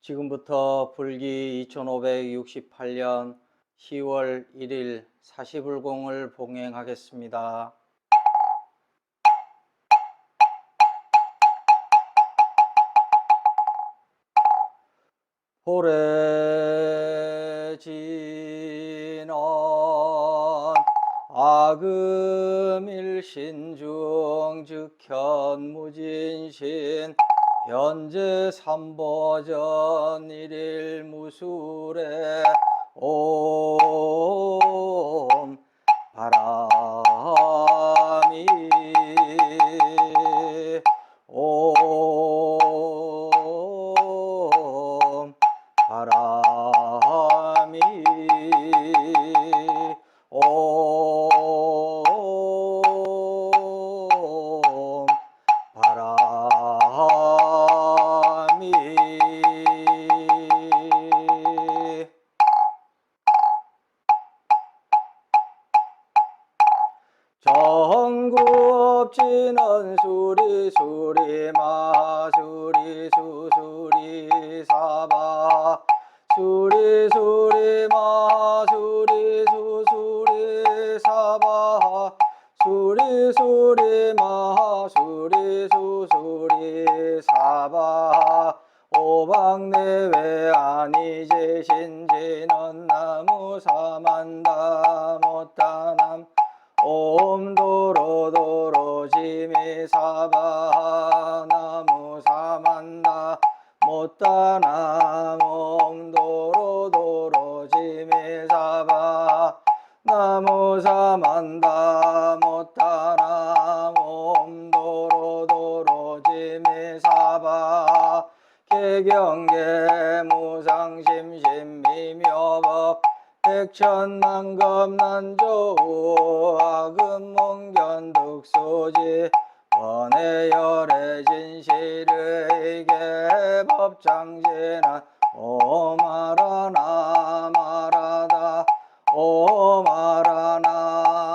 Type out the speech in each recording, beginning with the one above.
지금부터 불기 2568년 10월 1일 사시불공을 봉행하겠습니다. 호래지는 아금일신중 즉현무진신 변제 삼보전 일일 무술에 옴 바람이 옴 바람이 옴 바람이 전국지는 수리수리 마수리 수수리 사바 수리수리 마수리 수수리 사바 수리수리 마수리 수수리 사바 오박내외 아니제신지는 나무사만다 못다남 옴도로도로지미사바 나무사만다 못다남 옴도로도로지미사바 나무사만다 못다남 옴도로도로지미사바 개경계 무상심심미묘법 백천만겁난조우 아금몽견득소지 원해열애진실의계 법장진한 오마라나 마라다 오마라나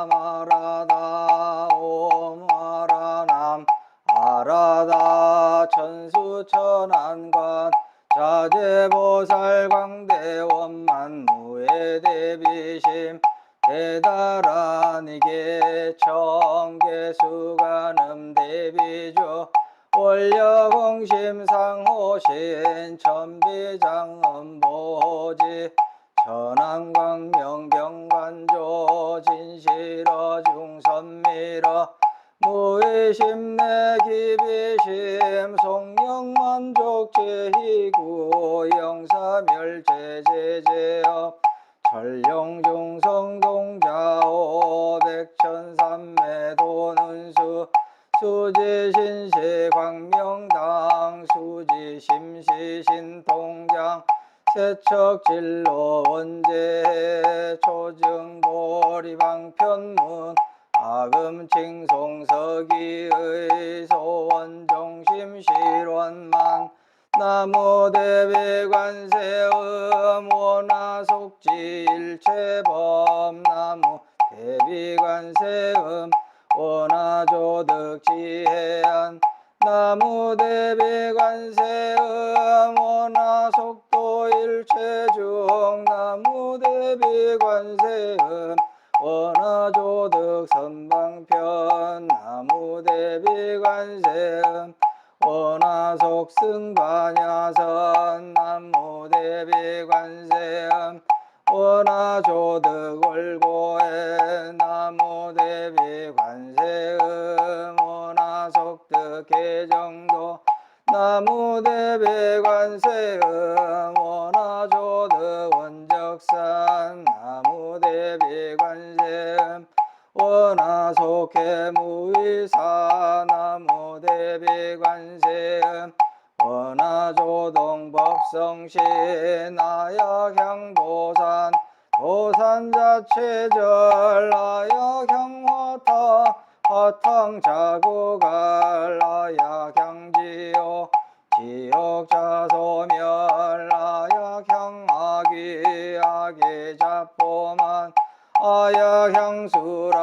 마라다 오마라남 아라다 천수천안관 자재보살 광대원만무의 대비심 대다란 이계청계수관음 대비주 원려공심상호신 천비장엄보지 천안광명경관조 진실어 중선미러 무의심내 기비심 송영만족제희구 영사멸제제제여 전령중성동자오 백천삼매도는수 수지신시 광명당 수지심시신통장 세척진로 원제 초증보리방편문 아금칭송서기의 소원종심실원만 나무대비관세음 원화속지일체범 나무대비관세음 원화조득지해안 나무대비관세음 원화속도일체중 나무대비관세음 원화조득 선방편 나무대비관세음 원화속승반야선 나무대비관세음 원화조득 월고에 나무대비관세음 원화속득 개정도 나무대비관세음 원화조득 원적산 나무대비관세음 원화속해 무의사 나무대비관세음 원화조동법성시 나약향도산 도산자체절 나약향화탕 화탕자구갈 나약향지요 지옥자소멸 나약향아귀 아귀자포만 아약향수락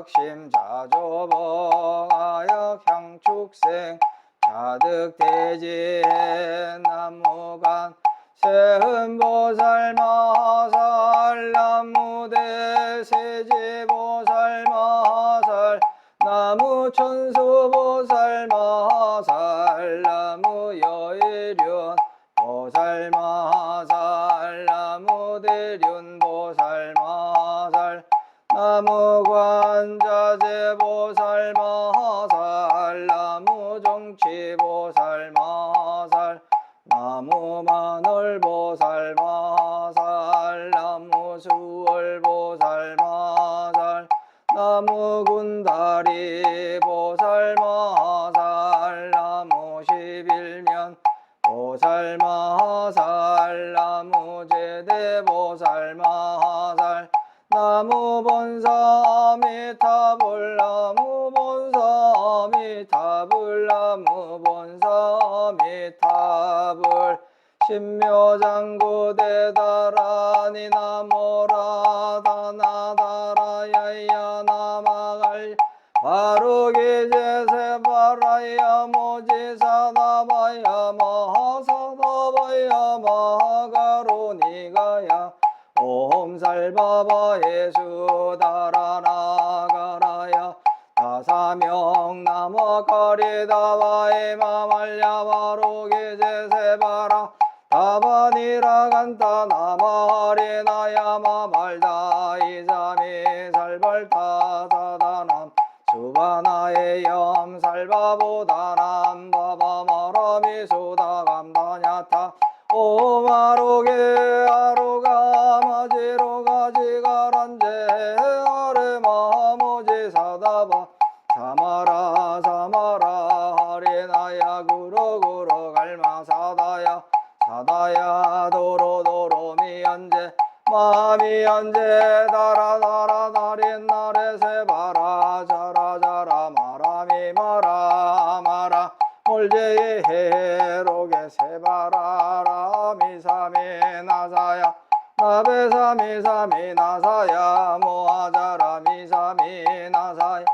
심자조봉 아약향축생 자득대지 나무간 세음보살 마살 나무대 세지보살 마살 나무천수보살 마살 나무여일륜 보살 마살 나무대륜보살 마살 나무관자재보살 마살 나무종치보살 마살 나무마늘보살 마살 나무수월보살 마살 나무군다리보살 마살 나무십일면 보살 마살 나무제대보살 마살 나무본사미타불 나무본사미타불 나무본사미타불 신묘장구대다라니 나모라다나다라야야 나마갈 바루기제세바라야 모지사다바야 마하사다바야 마하가로니가야 옴살바바예 수다라나가라야 다사명 나마카리다바에 마말야 바루기제세바라 다바니라간타 나마하리나야 마말다 이사미 살발타 사다남 수바나의 염살바보다남 바바마라미 수다감다냐타 오마로게 아로가마지로가지가란제 아레마모지사다바 사마라 사마라 하리나야 구로구로 갈마사다야 사다야 도로도로 미연제 마미연제 다라다라 다린나레 세바라 자라자라 마라미 마라 마라 몰제의 해로게 세바라 미사미 나사야 나베사미 사미 나사야 모아자라 미사미 나사야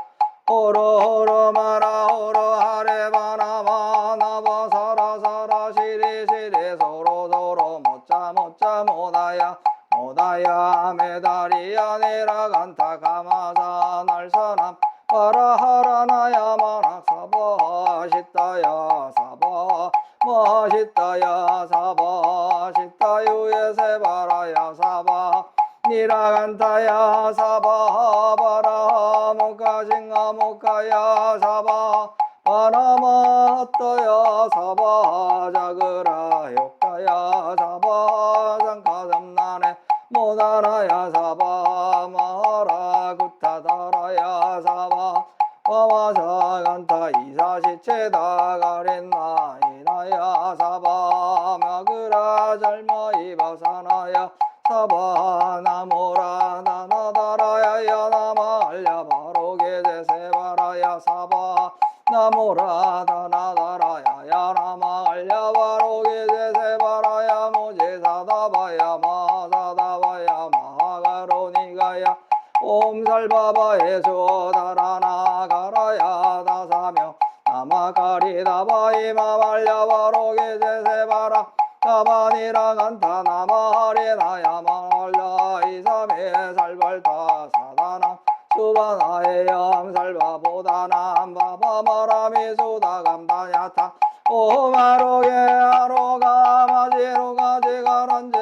호로호로 마라 호로 하레바나마 나바사라사라 시리시리 소로소로 모짜모짜 모다야 모다야 메다리야 네라간타 가마사 날사남 파라하라나야 마낙사바 시타야 사바 마시타야 사바 시타유에 세바라야 사바 니라간타야 사바 바라 모카싱아 모카야 사바 바나마따야 사바 자그라 욕가야 사바 상카삼나네 모다라야 사바 마하라 구타다라야 사바 와와사간타 이사시체다 가린나 이나야 사바 마그라 잘마이 바사나야 사바 나모라 나나다라야야 나말야 바로게제 세바라야 사바 나모라 나나다라야야 나말야 바로게제 세바라야 모지사다바야 마사다바야 마하가로니가야 옴살바바에 수다라나가라야 다사명 나마카리다바이 마말야 바로게제 세바라 다바니라간타 나마하리나야 말라 이삼에 살발타 사다나 수바나에 염살바보다남 바바마라미 수다감다야타 오마로게 아로가마지로가지가란제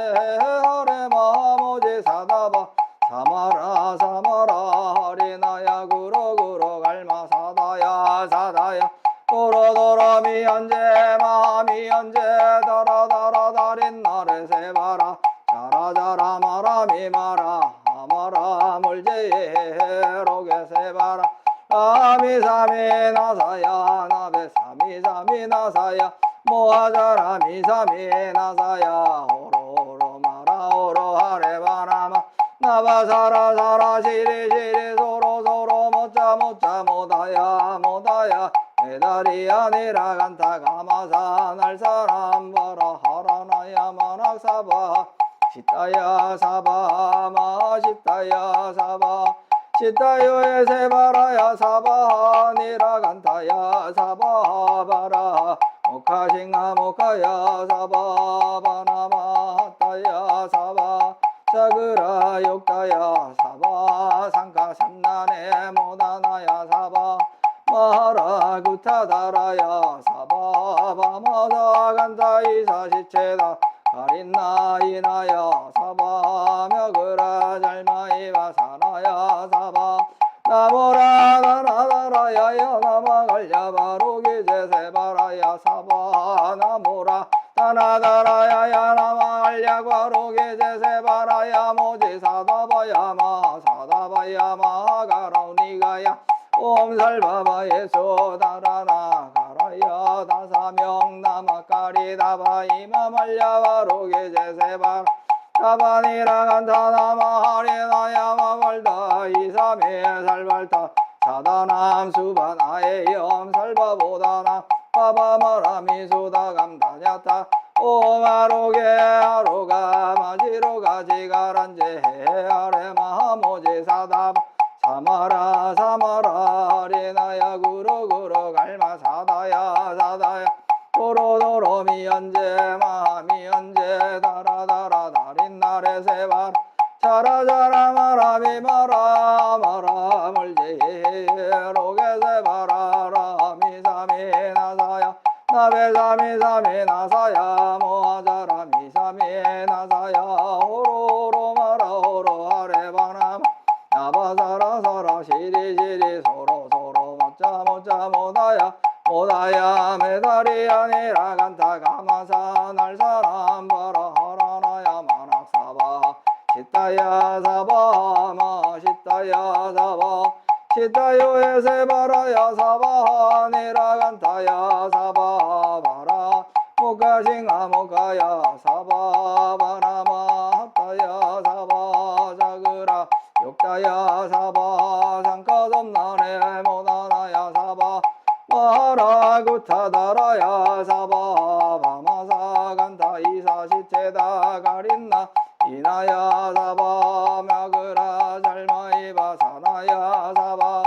하레마모지 사다바 사마라 사마라 하리나야 구로구로 갈마사다야 사다야 도로도로 미연제 마미연제 다라다라 다린나레 세바라 자라자라 마라미 마라 아마라 몰제로게 세바라 아미사미 나사야 나베사미사미 나사야 모아자라 미사미 나사야 오로로 마라 오로 하레바나마 나바사라사라 시리시리 소로소로 모짜모짜 모다야 모다야 메다리야 니라간타 가마사 날사람 바라 하라나야 마낙사바 시타야 사바 마시타야 사바 시타요에 세바라야 사바하니라 간타야 사바바라 모카싱아 모카야 사바바나마타야 사바 사그라 욕다야 사바 상가 삼난에 모다나야 사바 마하라 구타다라야 사바바마사 간타이사 시체다 가린나 이나야 사바 며그라 잘마이바 사나야 사바 나보라 나나다라야 나마갈야 바로기 제세바라야 사바 나모라 나나다라야 나마갈야 바로기 제세바라야 모지 사다바야마 사다바야마 가라우니가야 옴살바바예수 다라나 가라야 다사명 나마까리다바 이마말야 바로기 제세바 다바니라 간타나마 하리나야 마발다 이삼에 살발타 사다남 수바나에 염살바보다나 바바마라미수다 감다냐타 오마로게 아로가 마지로가 지가란제 아레마모지 사다 사마라 사마라 하리나야 구로구로 갈마 사다야 사다야 도로도로 미연제 마미연제 다라다라 다린나레 세발 자라자라 마라미 마라 마라 멀제 로게 세바라라 미사미 나사야 나베사미 사미 나사야 모아자라 미사미 나사야 호로로 마라 호로 아레바나 나바사라사라 시리시리 소로소로 못자 못다야 모다야 메다리 아니라 간타 가마사 날사람 바라 하라나야 만악사바 시타야 사바 마시타야 사바 시타요에 세바라야 사바 아니라 간타야 사바 바라 모카싱아 모카야 사바 바라마 합타야 사바 자그라 욕다야 사바 상가섬나네 모다나야 사바 마하라구타다라야 사바 바마사 간타 이사시체다 가린나 이나야 사바 며그라 잘마이바 사나야 사바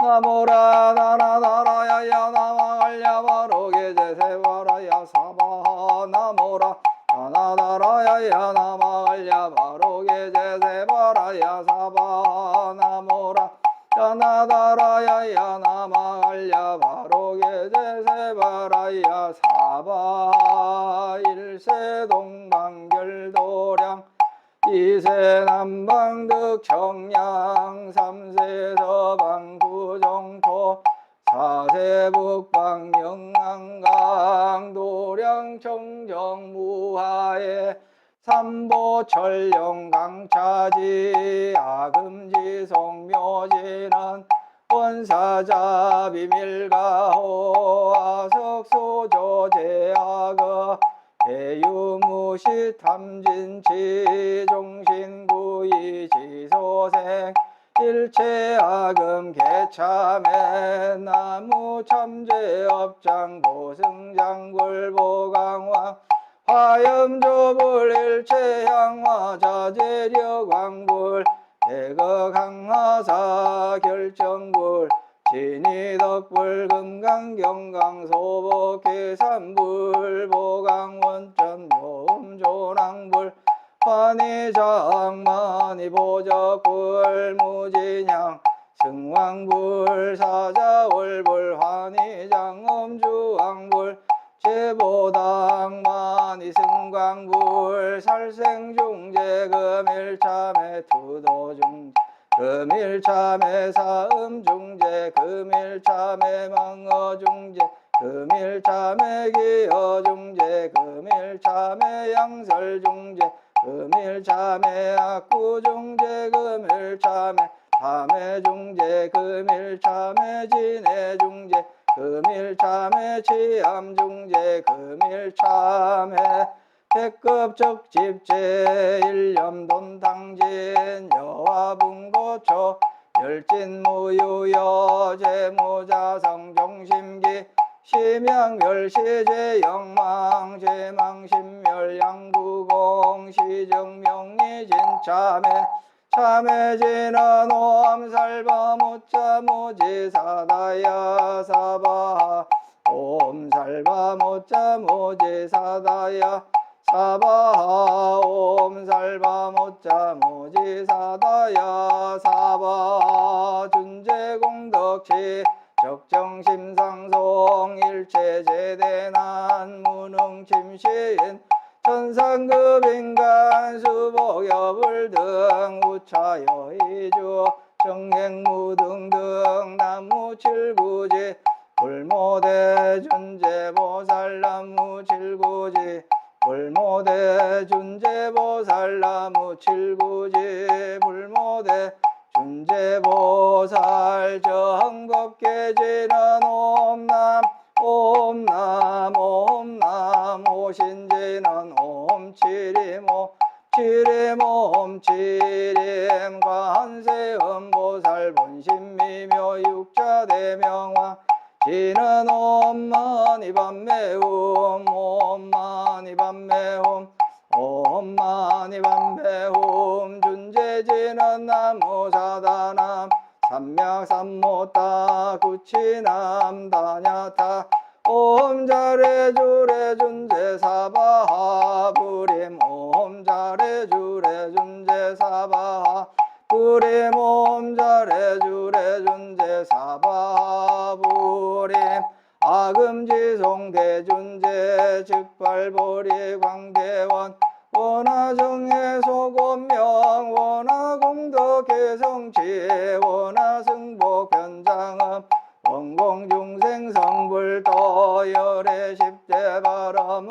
나모라 나나다라야 나마갈야 바로게 제세바라야 사바 나모라 나나다라야 나마갈야 바로게 제세바라야 사바 나모라 야나다라야 나마갈야 바로게 제세바라야 사바 일세 동방결도량 이세 남방득 청양 삼세 서방 구정토 사세 북방 영안강 도량 청정 무하에 삼보철령 강차지 아금지 성묘지는 원사자 비밀가호 아석소조 제아거 대유무시 탐진치 종신구이 지소생 일체아금 개참에 나무참제업장 보승장굴 보강왕 화염조불 일체향화 자재력왕불 대거강하사 결정불 진이덕불 금강경강 소복계산불 보강원전 묘음조랑불 환희장만이 보적불 무진양 승왕불 사자월불 환희장음주왕불 제보당만이 승광불 살생중재 금일참에 투도중재 금일참에 사음중재 금일참에 망어중재 금일참에 기어중재 금일참에 양설중재 금일참에 악구중재 금일참에 밤해중재 금일참에 진해중재 금일참에 치암중재 금일참에 백급적집제 일념돈당진 여화분고초 멸진무유여 제무자성종심기 심양멸시제 영망 제망심멸양구공 시정명리진참에 참해지는 옴살바 모짜 모지사다야 사바하 옴살바 모짜 모지사다야 사바하 옴살바 모짜 모지사다야 사바하 준재공덕치 적정심상송 일체제대난 무능침시인 천상급인간 수복여불 등 우차여의주 정행무등등 나무칠구지 불모대 준재보살 나무칠구지 불모대 준재보살 나무칠구지 불모대 준재보살 정법계지는 옴남 옴남 옴남 오신지는 옴치리모 치리모 옴치림 관세음보살 본심미묘 육자대명왕 지는 옴마니 밤매움 옴마니 밤매움 옴마니 밤매움 준재지는 나무사다남 삼맥삼모따 구치남 다냐타 옴자레주레 준재사바하 부림 옴자레주레 준재사바하 부림 옴자레주레 준재사바하 부림 아금지송 대준재 즉발보리 광대원 원하정해소곤명 원하공덕해성치 원하승복변장음 원공중생성불도 열애십대바람은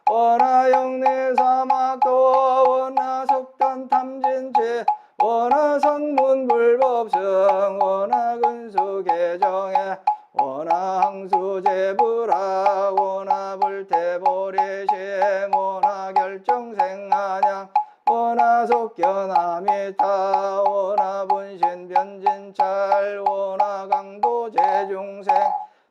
원하영내사막도 원하속단탐진치 원하성문불법성 원하근수계정에 원하항수제불화 원하불태보리심 원하결정생안양 원하속견아미타 원하분신변진찰 원하강도제중생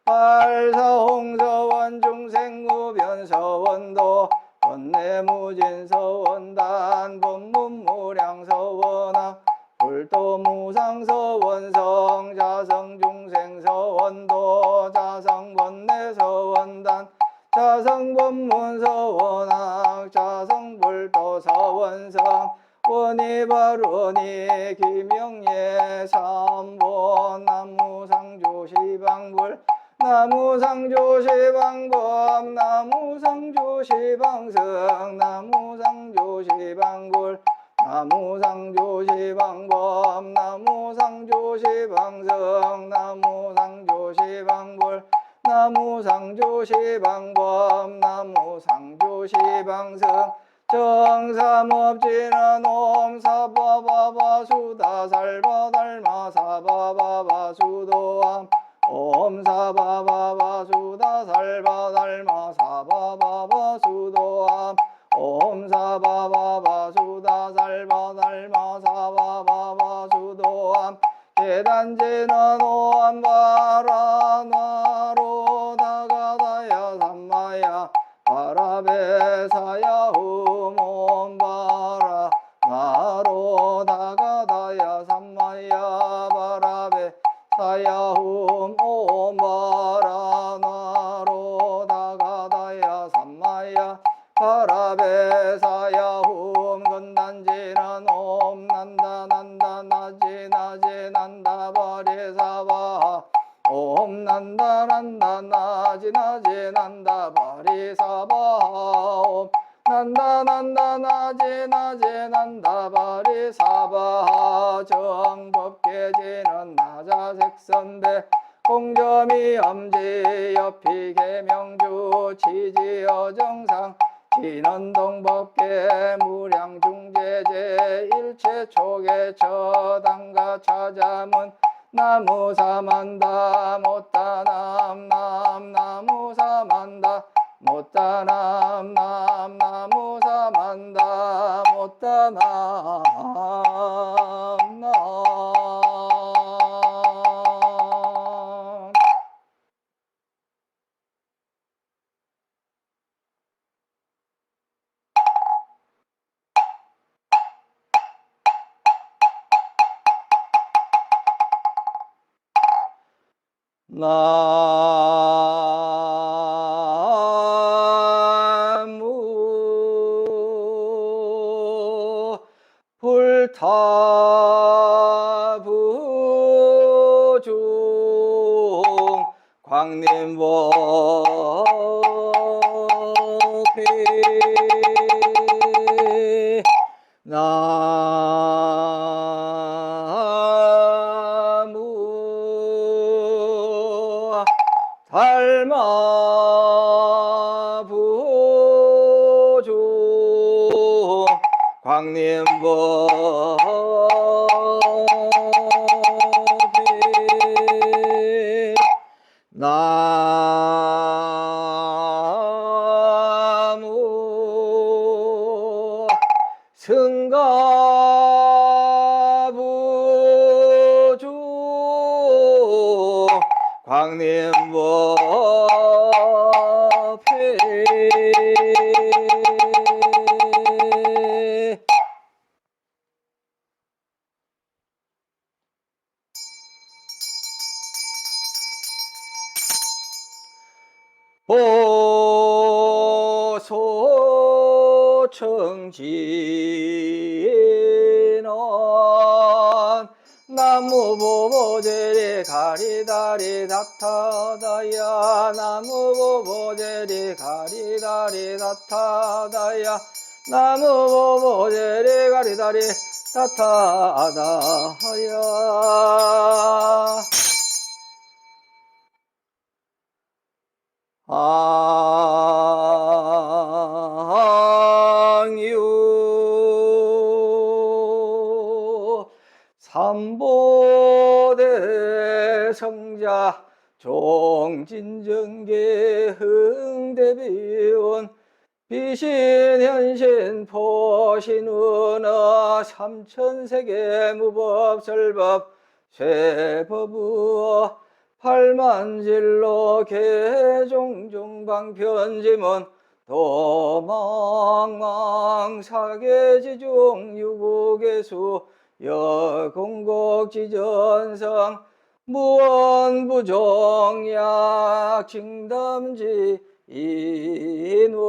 발사홍서원중생무변서원도 번뇌무진서원단 법문무량서원학 불도무상서원성 자성중생서원도 자성번뇌서원단 자성법문서원학 자성불도서원성 원이바로니 기명예 삼본 나무상조시방불 나무상조시방법 나무상조시방성 나무상조시방불 나무상조시방법 나무상조시방성 나무상조시방불 나무상조시방법 나무상조시방성 정삼업지는 옴사바바바수다살바달마사바바바수도암 옴사바바바수다살바달마사바바바수도암 옴사바바바수다살바달마사바바바수도암 계단지는 옴바라나로 다가다야 삼마야 바라베사야훔 옴바라 나로 다가다야 삼마야 바라베 사야훔 옴바라 나로 다가다야 삼마야 바라베 사야훔 건단지는 옴 난다 난다 나지 나지 난다 바리사바 옴 난다 난다 나지 나지 난다 바리사바 옴 난다 난다 나지 나지 난다 바리사바 정법계지는 나자색선배 공점이 엄지 옆이 계명주 지지어정상 진언동법계 무량중재제 일체초계 처당가 차자문 나무사만다 못다남 남 나무사만다 못다남 남 나무사만다 못다남 남 나무 불타부중 광림법회 나무 달마부중 광림법회 나무 승가부중 광림법회 보소청지는 나무보보제리 가리다리 다타다야 나무보보제리 가리다리 다타다야 나무보보제리 가리다리 다타다야 ang유 삼보대 성자 종진정계 흥대비원 비신현신 포신운어 삼천세계 무법설법 쇠법우어 팔만질로 개종중방편지문 도망망사계지중 유고개수 여공곡지전성 무원부종약 징담지 인월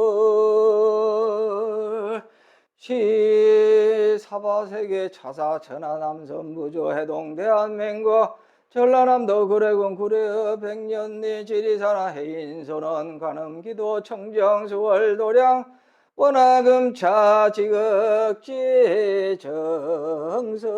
시사바세계 차사 천하남선부조 해동대한맹고 전라남도 구례군 구례읍 백년리 지리산하 해인선원 관음기도 청정수월 도량 원화금차 지극지 정성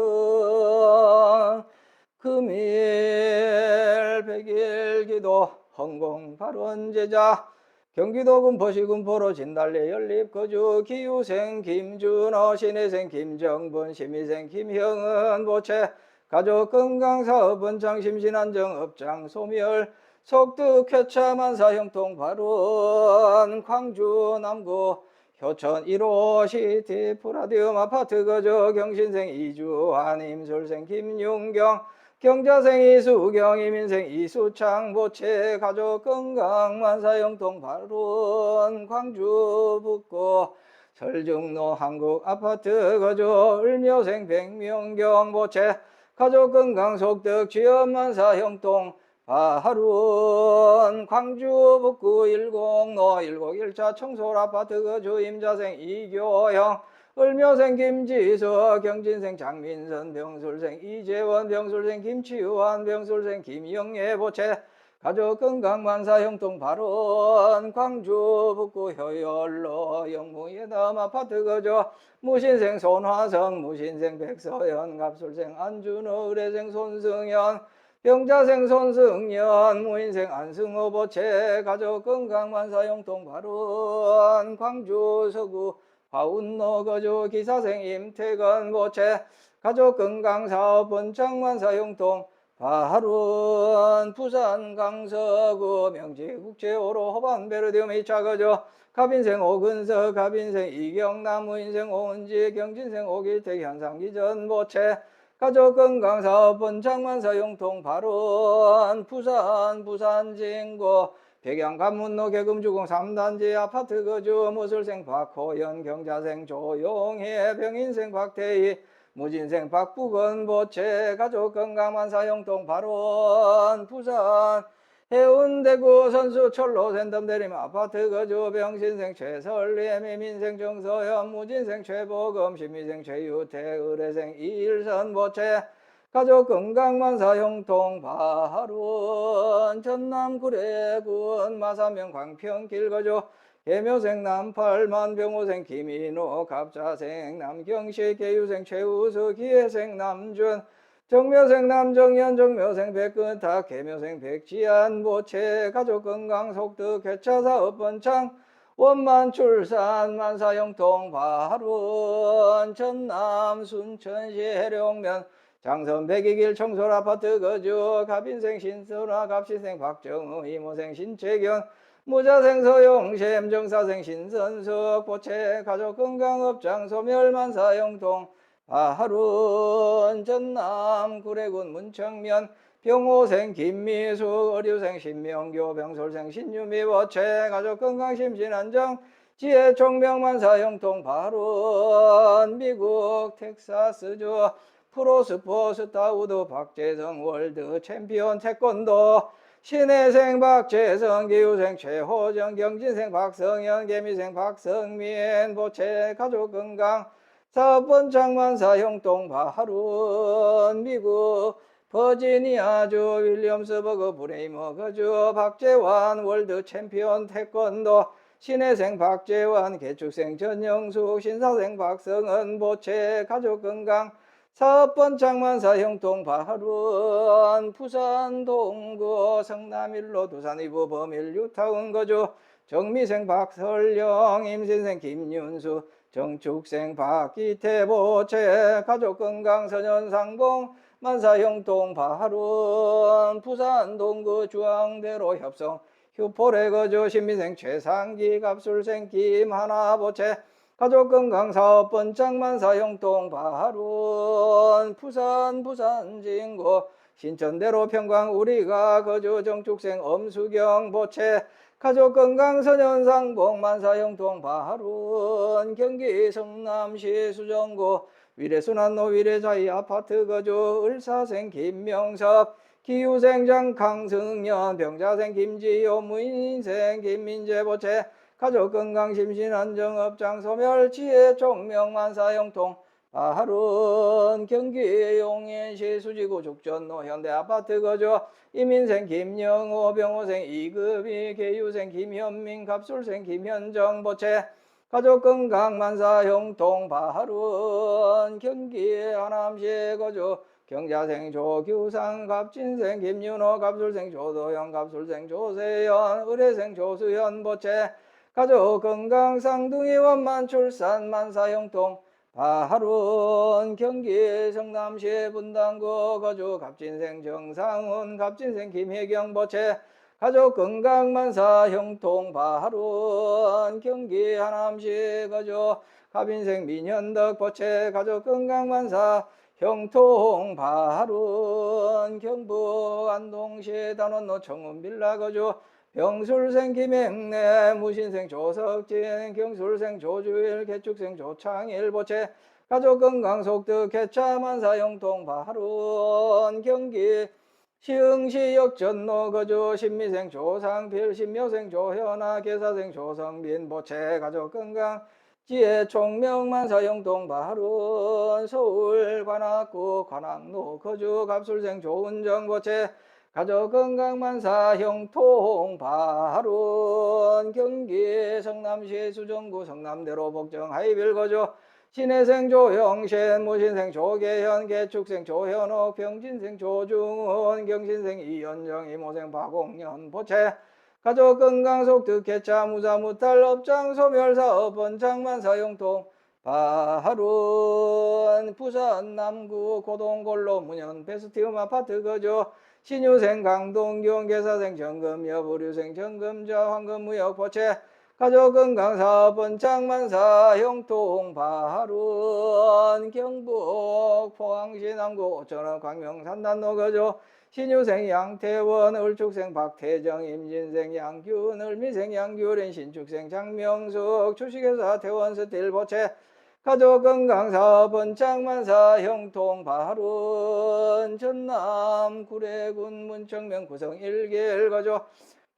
금일 백일기도 헌공발원제자 경기도 군포시 군포로 진달래 연립 거주 기후생 김준호 신혜생 김정분 심희생 김형은 보채 가족 건강사업 원창 심신안정 업장 소멸 속득 쾌차 만사 형통 발원 광주 남구 효천 1호 시티 프라디움 아파트 거주 경신생 이주환 임술생 김윤경 경자생 이수경 이민생 이수창 보채 가족 건강 만사 형통 발원 광주 북구 설중로 한국 아파트 거주 을묘생 백명경 보채 가족 건강 속득 취업 만사 형통 발원 광주 북구 10로 101차 청솔 아파트 거주 임자생 이교형 을묘생 김지서 경진생 장민선 병술생 이재원 병술생 김치유한 병술생 김영애 보채 가족 건강 만사 형통 발원 광주 북구 효열로 영무예담 아파트 거주 무신생 손화성 무신생 백서연 갑술생 안준호 의뢰생 손승현 병자생 손승연 무인생 안승호 보채 가족 건강 만사 형통 발원 광주 서구 화운로 거주 기사생 임태건 보채 가족 건강 사업 번창 만사 형통 발원 부산 강서구 명지국제호로 호반 베르디움 2차 거주 갑인생 오근서 갑인생 이경남 무인생 오은지 경진생 오길택 현상기전 보채 가족 건강 사업 번창 만사 형통 발원 부산 부산진구 백양 관문로 계금주공 3단지 아파트 거주 무술생 박호연 경자생 조용혜 병인생 박태희 무진생 박부건 보채 가족 건강 만사 형통 발원 부산 해운대구 선수 철로 샌덤 대림 아파트 거주 병신생 최설리 민생 정서현 무진생 최보검 신미생 최유태 의뢰생 이일선 보채 가족 건강 만사 형통 발원 전남 구례군 마사명 광평 길거주 개묘생 남팔만 병호생 김인호 갑자생 남경식 개유생 최우수 기회생 남준 정묘생 남정현 정묘생 백근탁 개묘생 백지안 보채 가족건강 속득 개차사업 번창 원만 출산 만사형통 발원 전남 순천시 해룡면 장선 백이길 청솔 아파트 거주 갑인생 신선아 갑신생 박정우 이모생 신채견 무자생 서용샘 정사생 신선석 보채 가족건강업장 소멸만사형통 발원 전남 구례군 문청면 병호생 김미숙 어류생 신명교 병솔생 신유미 보채 가족건강심신안정 지혜 총명만사형통 발원 미국 텍사스주 프로스포츠 다우드 박재성 월드 챔피언 태권도 신혜생 박재성 기후생 최호정 경진생 박성현 개미생 박성민 보채 가족건강 사업번창만사 형통 발원 미국 버지니아주 윌리엄스버그 브레이머 거주 박재환 월드 챔피언 태권도 신혜생 박재환 개축생 전영숙 신사생 박성은 보채 가족건강 사업번창만사 형통 발원 부산 동구 성남일로 두산이부 범일 유타운 거주 정미생 박설령 임신생 김윤수 정축생 박기태 보채 가족건강 서년상봉 만사형통 발원 부산 동구 주황대로 협성 휴포레 거주 신미생 최상기 갑술생 김하나 보채 가족건강 사업번창 만사형통 발원 부산 진구 신천대로 평광 우리가 거주 정축생 엄수경 보채 가족건강 서년상봉 만사형통 발원 경기 성남시 수정구 위례순환로 위례자이 아파트 거주 을사생 김명섭 기후생 장강승연 병자생 김지효 무인생 김민재 보채 가족건강 심신안정업장 소멸 지혜 총명만사형통 발원 경기 용인시 수지구 죽전로 현대아파트 거주 이민생 김영호 병호생 이급이 개유생 김현민 갑술생 김현정 보채 가족건강 만사형통 발원 경기 하남시 거주 경자생 조규상 갑진생 김윤호 갑술생 조도현 갑술생 조세현 의뢰생 조수현 보채 가족건강 쌍둥이 원만 출산 만사형통 발원 경기 성남시 분당구 거주 갑진생 정상훈 갑진생 김혜경 보채 가족건강 만사형통 발원 경기 하남시 거주 갑인생 민현덕 보채 가족건강 만사형통 발원 경북 안동시 단원로 청운빌라 거주 병술생 김행래 무신생 조석진 경술생 조주일 개축생 조창일 보채 가족건강 속득 개차만사형통 발원 경기 시흥시 역전로 거주 신미생 조상필 신묘생 조현아 계사생 조성빈 보채 가족건강 지혜 총명만사형통 발원 서울 관악구 관악로 거주 갑술생 조은정 보채 가족건강 만사형통 발원 경기 성남시 수정구 성남대로 복정 하이빌 거주 신혜생 조형신 무신생 조계현 개축생 조현옥 병진생 조중훈 경신생 이현정 이모생 박홍연 보채 가족건강 속득 개차 무사 무탈 업장 소멸사업 번창 만사형통 발원 부산 남구 고동골로 문현 베스티움 아파트 거주 신유생 강동경 계사생 정금엽 의류생 정금자 황금무역 보채 가족건강 사업번창 만사형통 발원 경북 포항시 남구 오천원 광명 산단로 거주 신유생 양태원 을축생 박태정 임진생 양균 을미생 양규린 신축생 장명숙 주식회사 태원 스틸 보채 가족건강사업은 장만사 형통발원 전남 구례군 문청면 구성 1길 거주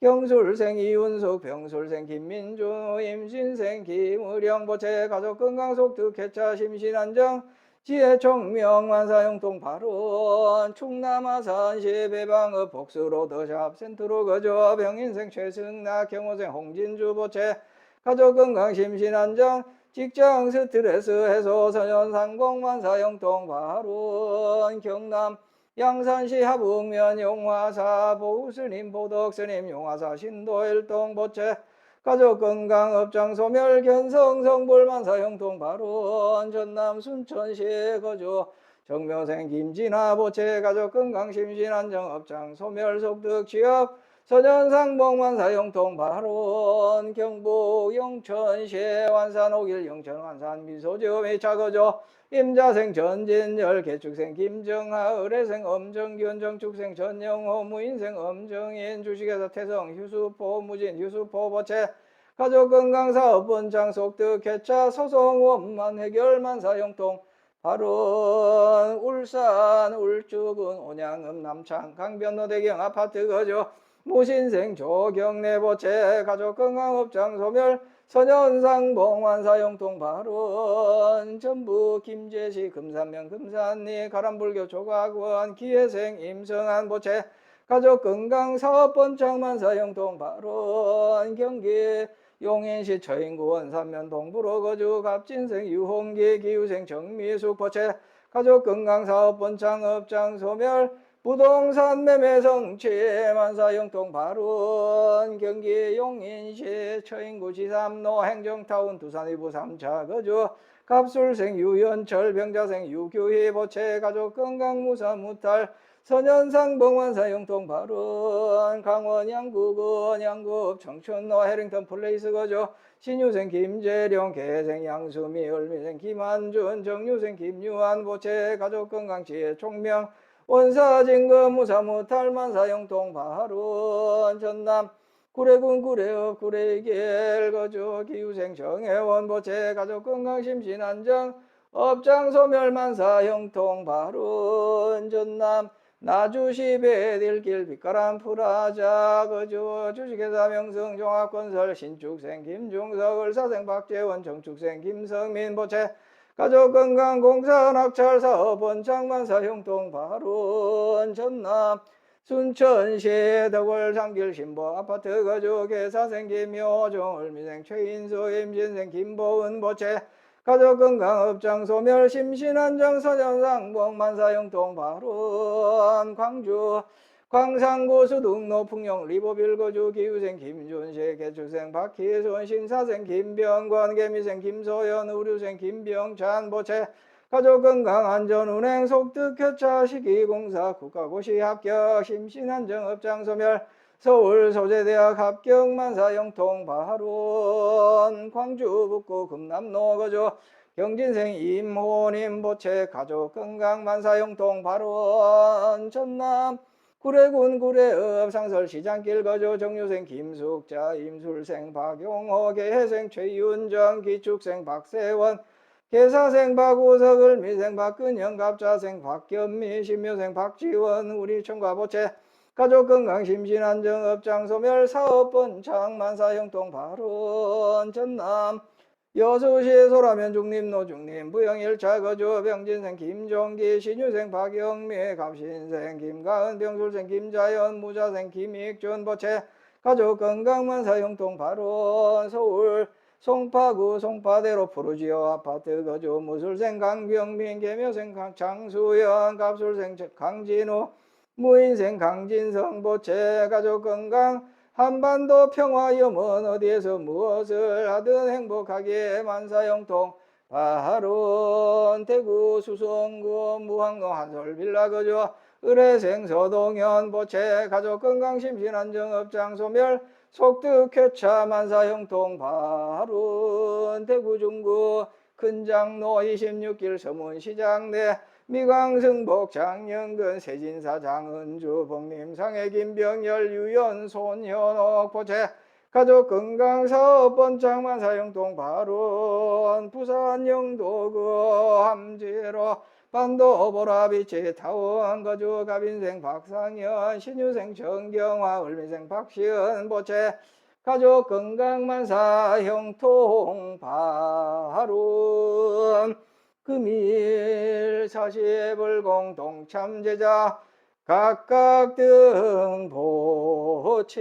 경술생 이윤숙 병술생 김민주 임신생 김의령 보채 가족건강속득 개차 심신안정 지혜총명 만사형통발원 충남아산시 배방읍 복수로더샵 센트로 거주 병인생 최승낙 경호생 홍진주 보채 가족건강 심신안정 직장 스트레스 해소 선연상봉 만사형통발원 경남 양산시 하북면 용화사 보우스님 보덕스님 용화사 신도일동 보채 가족건강 업장소멸 견성성불 만사형통발원 전남 순천시 거주 정묘생 김진아 보채 가족건강 심신안정 업장소멸 속득 취업 서전상봉 만사형통발원 경북 영천시 완산 5길 영천 완산 미소지읍 2차 거주 임자생 전진열 개축생 김정하 의뢰생 엄정균 정축생 전영호 무인생 엄정인 주식회사 태성 휴수포 무진 휴수포 보채 가족건강사업원장 속득 개차 소송 원만 해결 만사형통 발원 울산 울주군 온양읍 남창 강변로대경 아파트 거주 무신생 조경래 보채 가족건강업장 소멸 선현상봉 만사형통발원 전북 김제시 금산면 금산리 가람불교 조각원 기회생 임성한 보채 가족건강사업원장 만사형통발원 경기 용인시 처인구 원산면 동부로 거주 갑진생 유홍기 기후생 정미숙 보채 가족건강사업원장 업장 소멸 부동산 매매 성취 만사형통발원 경기 용인시 처인구 지삼로 행정타운 두산이부 3차 거주 갑술생 유연철 병자생 유규희 보채 가족건강무사 무탈 선현상봉 만사형통발원 강원 양구군 양구읍 청춘로 해링턴 플레이스 거주 신유생 김재령 개생 양수미 을미생 김한준 정유생 김유한 보채 가족건강 지혜총명 원사진금 무사무탈 만사형통발원 전남 구례군 구례읍 구례길 거주 기후생 정혜원 보채 가족건강 심신안정 업장소멸 만사형통발원 전남 나주시 배딜길 빛가람 프라자 거주 주식회사 명성종합건설 신축생 김중석 을사생 박재원 정축생 김성민 보채 가족건강공사 낙찰사업원장 만사형통발원 전남 순천시 덕월산길 신보 아파트 거주 개사생 김효종 을미생 최인수 임신생 김보은 보채 가족건강업장 소멸 심신안정 선현상봉 만사형통발원 광주 광산구 수둑로 풍령 리보빌 거주 기후생 김준식 개출생 박희순 신사생 김병권 개미생 김소연 의류생 김병찬 보채 가족건강안전운행 속득교차 시기공사 국가고시 합격 심신안정업장 소멸 서울소재대학 합격 만사형통발원 광주 북구 금남로 거주 경진생 임호님 보채 가족건강 만사형통발원 전남 구례군 구례읍 상설시장길 거주 정유생 김숙자 임술생 박용호 개해생 최윤정 기축생 박세원 개사생 박우석 을미생 박근영 갑자생 박견미 신묘생 박지원 우리청과 보채 가족건강 심신안정 업장 소멸 사업원장 만사형통발원 전남 여수시 소라면 중림로 중림 부영 1차 거주 병진생 김종기 신유생 박영미 갑신생 김가은 병술생 김자연 무자생 김익준 보채 가족건강 만사형통발원 서울 송파구 송파대로 푸르지오 아파트 거주 무술생 강병민 개묘생 장수연 갑술생 강진우 무인생 강진성 보채 가족건강 한반도 평화염원 어디에서 무엇을 하든 행복하게 만사형통발원 대구 수성구 무항로 한솔빌라 거주 의뢰생 서동현 보채 가족건강 심신안정업장 소멸 속득회차 만사형통발원 대구 중구 큰장로 26길 서문시장 내 미광승복 장영근 세진사 장은주 복림상해 김병열 유연 손현옥 보채 가족 건강 사업본 장만사 영동 발원 부산 영도구 함지로 반도 보라비치 타원 거주 갑인생 박상현 신유생 정경화 을미생 박시은 보채 가족 건강만사 형통 발원 금일 사시불 공동참제자 각각 등보채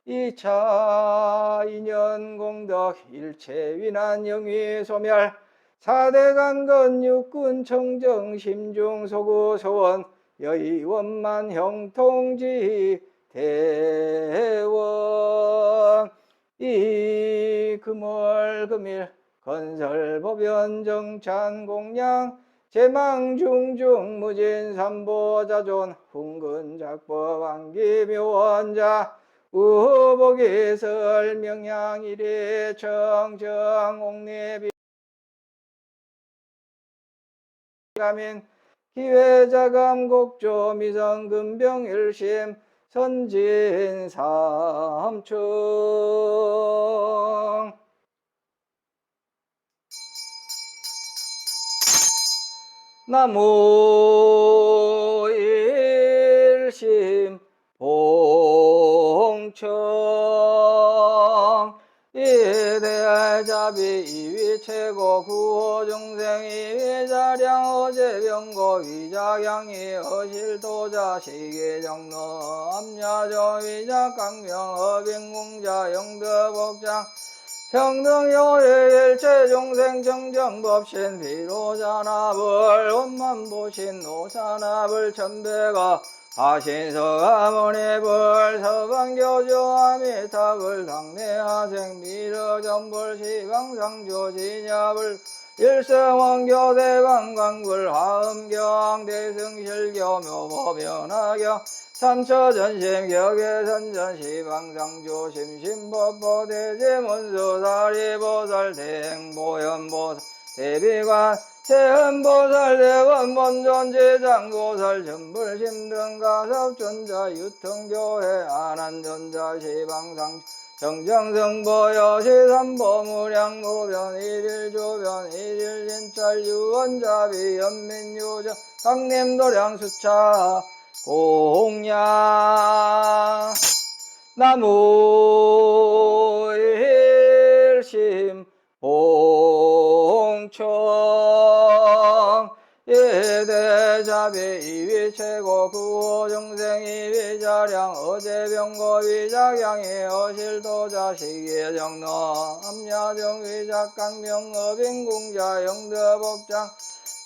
2차 인연공덕 일체위난 영위 소멸 4대 강건 육군 청정 심중 소구 소원 여의원만 형통지 대원 이 금월 금일 건설법연 정찬 공양 제망중중 무진삼보자존 훈근작법 왕기묘원자 우복이설 명양일의 청정 옥내비 가민 기회자감 곡조 미성금병 일심 선진 삼청 나무 일심 봉청 이대자비 이위 최고 구호 중생 이위 자량 어제병고 위자양이 어실도자 시계정로 암야정 위자 강명 어빈공자 영德복장 평등요일 일체중생 정정법신 비로자납을 원만보신 노산납을 천배가 하신서가모니불 서방교주 아미타불 당내하생 미르정불 시방상조 진야불 일성원교 대방광불 화엄경 대승실교 묘법연하경 삼처전심 격예선전 시방상조 심심법보 대제문수 사리보살 대행보현보살 대비관 대헌보살 대원본존지장보살 전불심등가섭존자 유통교회 안한존자 시방상 정정성보여 시삼보무량무변 일일조변 일일진찰 유원자비 연민유정 강림도량수차 공양 나무 일심 봉청 예대자비 이위 최고 구호 중생 이위 자량 어제병고 위자양이 어실도자 시계정로 암야정 위작강명 어빈공자 영德복장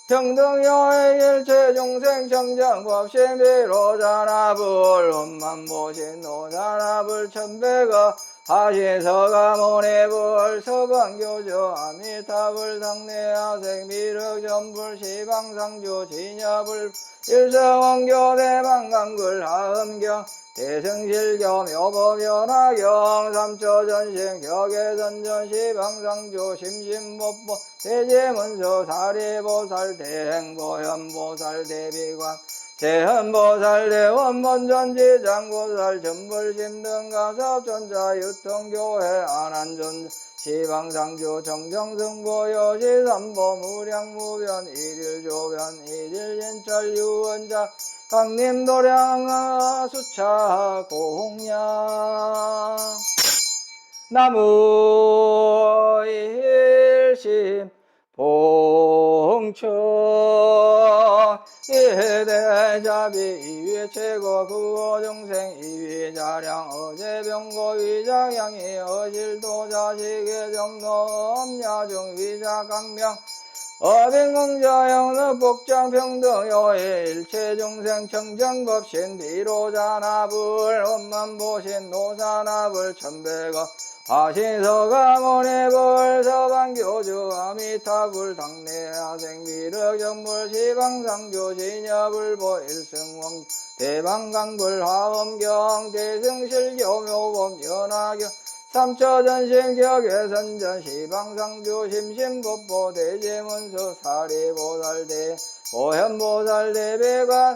평등여의 일체중생 청정법신 비로자납을 원만보신 노자납을 천배가 하신서가모니불 서방교주 아미타불 상내하생 미륵전불 시방상주 진야불 일성원교 대방강굴 하음경 대승실교 묘법연하경 삼처전신 격예선전 시방상주 심심법보 대제문서 사리보살 대행보현보살 대비관 대헌보살 대원본전지장보살 전불심등가섭존자 유통교회 안한존자 시방상주 정정승보여 시삼보 무량무변 일일조변 일일인철 유원자 강림도량 수차 공양 나무 일심 봉청 이대자비 이위 최고 구호 중생 이위 자량 어제병고 위자양이 어실도자 시계정로 엄야중 위자강명 어빈공자 영德복장 평등요일 일체중생 청정법신 비로자납을 원만보신 노사납을 천배가 하신서가모니불 서방교주 아미타불 당내하생 미륵정불 시방상조 진야불보 일승왕 대방강불 화엄경 대승실교 묘법 연하경 삼처전심 격예선전 시방상주 심심법보 대제문서 사리보살 대 보현보살 대배관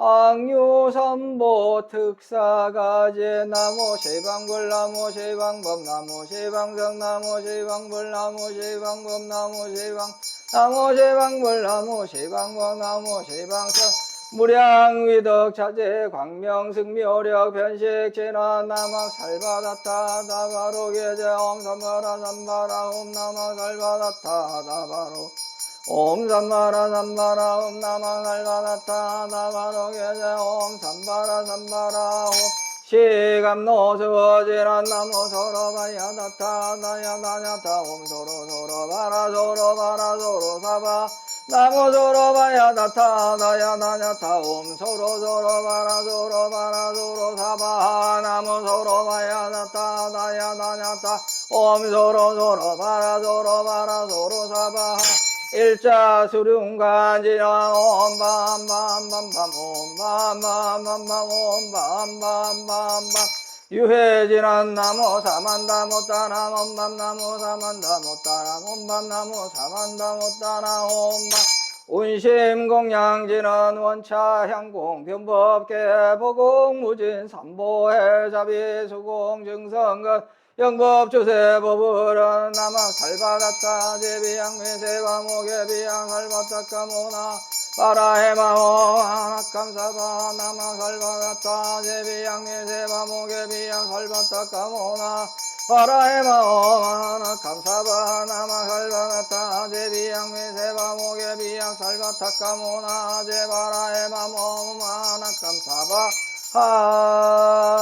항유삼보 특사가제 나무 세방불 나무 세방법 나무 세방성 나무 세방불 나무 세방법 나무 세방 나무 세방불 나무 세방법 나무 세방성 무량위덕 자재 광명승묘력 변식 재난 나막 살바다타 다바로 계제 옴삼바라 삼바라 옴나막 살바다타 다바로 옴삼바라 삼바라 옴나막 살바다타 다바로 계제 옴삼바라 삼바라 옴 시감노서 재난 나무 서로바야다타 다야다냐타 옴소로소로바라 소로바라 소로사바 나무 소로바야 다타 다야 다냐타 옴 소로소로바라 소로바라 소로사바 나무 소로바야 다타 다야 다냐타 옴 소로소로바라 소로바라 소로사바 일자 수룡간지나 옴밤밤밤밤밤 옴밤밤밤밤 옴밤밤밤밤 유해진한 나무 사만다 못다나 옴밤나무 사만다 못다나 옴밤나무 사만다 못다나 옴밤 운심공양진은 원차향공 변법계 보공무진 삼보해자비 수공증성근 영법주세법을은 나막 살바다타 제비양미세바목에 비양 살바타카모나 바라해마오 아낙감사바 나막 살바다타 제비양미세바목에 비양 살바타카모나 바라해마오 아낙감사바 나막 살바다타 제비양미세바목에 비양 살바타카모나 제바라해마오 아낙감사바 하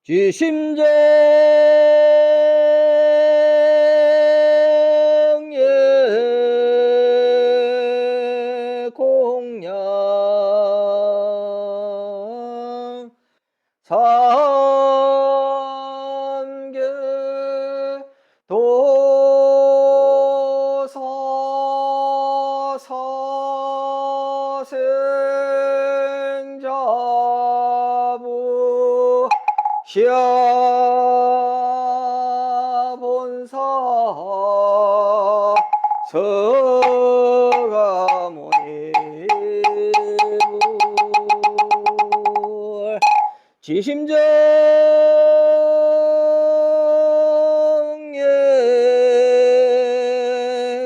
지심정예 공양 삼계 도사 사생자부 시아본사 서가모니불 지심정예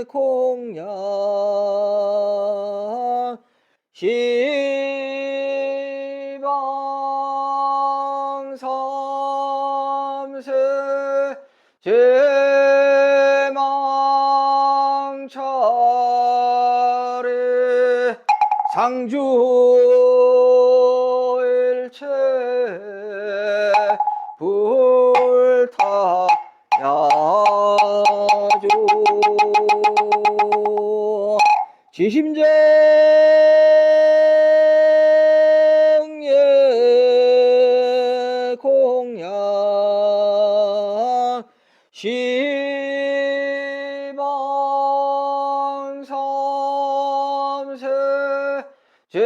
공양 시방삼세 제망차례 상주일체 불타야주 지심정예 공양 시방삼세 제망차례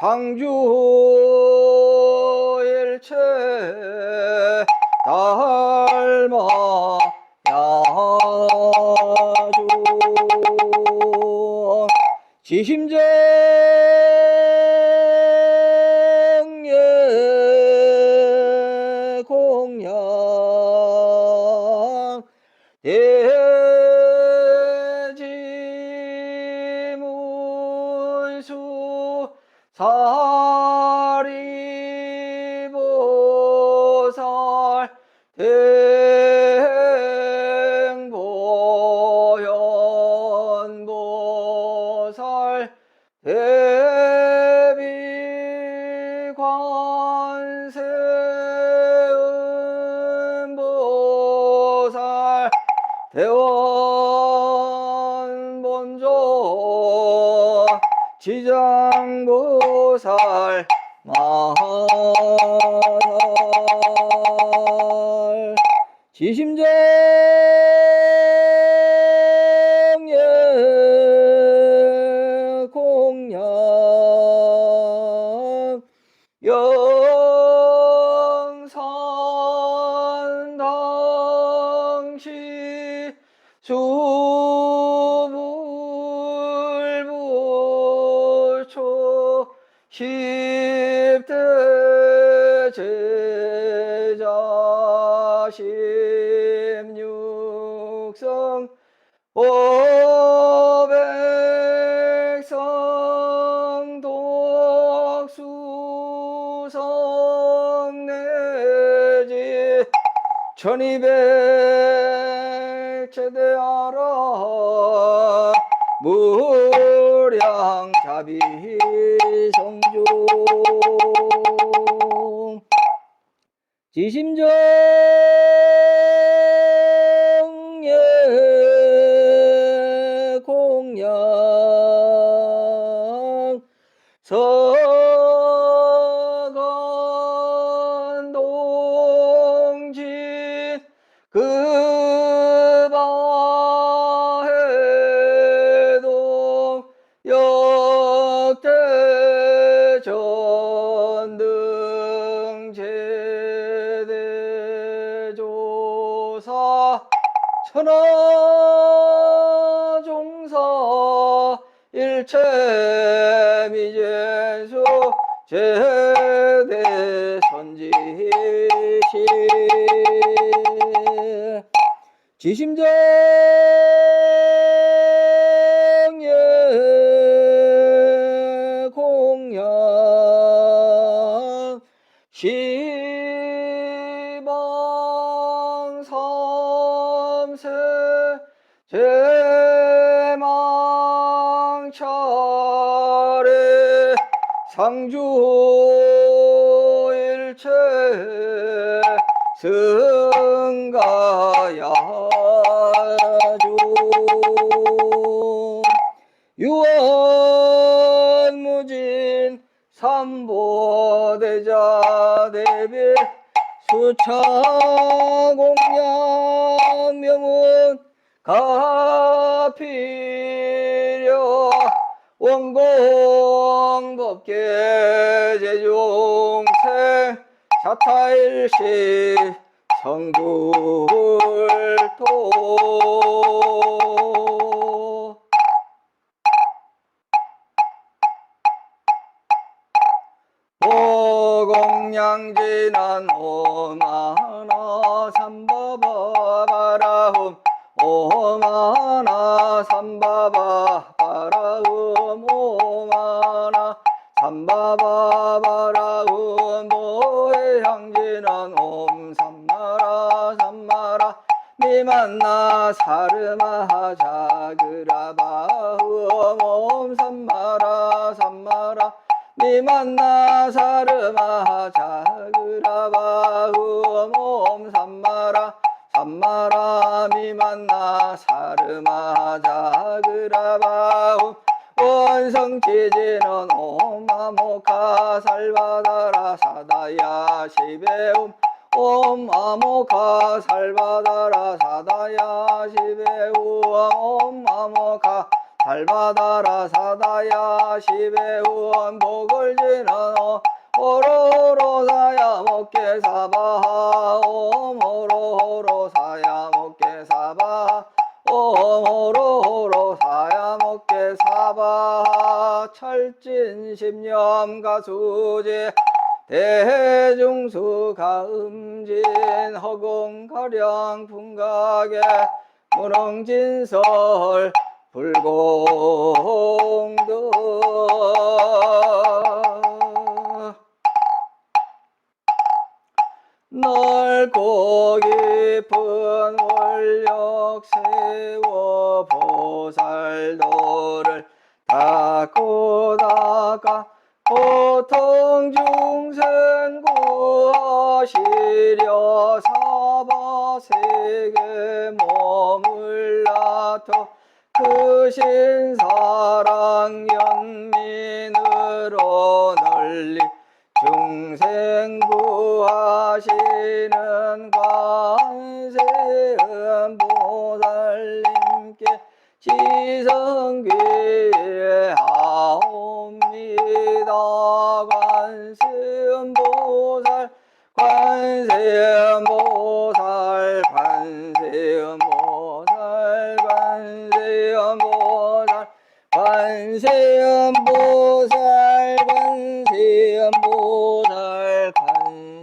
상주일체 달마 야주 지심정예 공양 대지문수 사리보살 대행보현보살 대비관세음보살 대원본조 지장보살 마할 지심정 제자 16성 오백성 독수성 내지 1200 제대하라 무량자비 성중 지심정예 공양 서간동진 그바해동 역대전등 제대조사 천하종사 일체미제수 제대선지시 지심정예 공양 시방 삼세 제망차례 상주 일체 승가야주 유언무진 삼보대자 대비 수차공양 명운 가필여 원공법계 제중생 자타일시 성불토 오공양진한 오마나 삼바바바라흠 오마나 삼바바바라흠 오마나 삼바바바라흠 보혜향진한 옴삼마라 삼마라 미만나 사르마 자그라바흠 옴삼마라 삼마라 미만나 사르마 자그라바흠 옴삼마라 삼마라 미만나 사르마 자그라바흠 원성지지는 옴아모카 살바다라 사다야 시베움 옴아모카 살바다라 사다야 시베움 옴아모카 살바다라 사다야 시베움 복을지는 호로호로 사야 먹게 사바하 옴호로호로 사야 먹게 사바하 옴호로호로 사야 먹게 사바하 철진 십념 가수지 대중수 가음진 허공 가량 풍각에 무능진설 불공등 넓고 깊은 원력 세워 보살도를 닦고 닦아 보통 중생 구하시려 사바세계 몸을 낳고 크신 사랑 연민으로 널리 중생 구하시는 관세음 보살님께 지성귀에 하옵니다. 관세음 보살 관세음 보살 관세음 보살 관세음 보살 관세음 보살 관세음 보살 관세음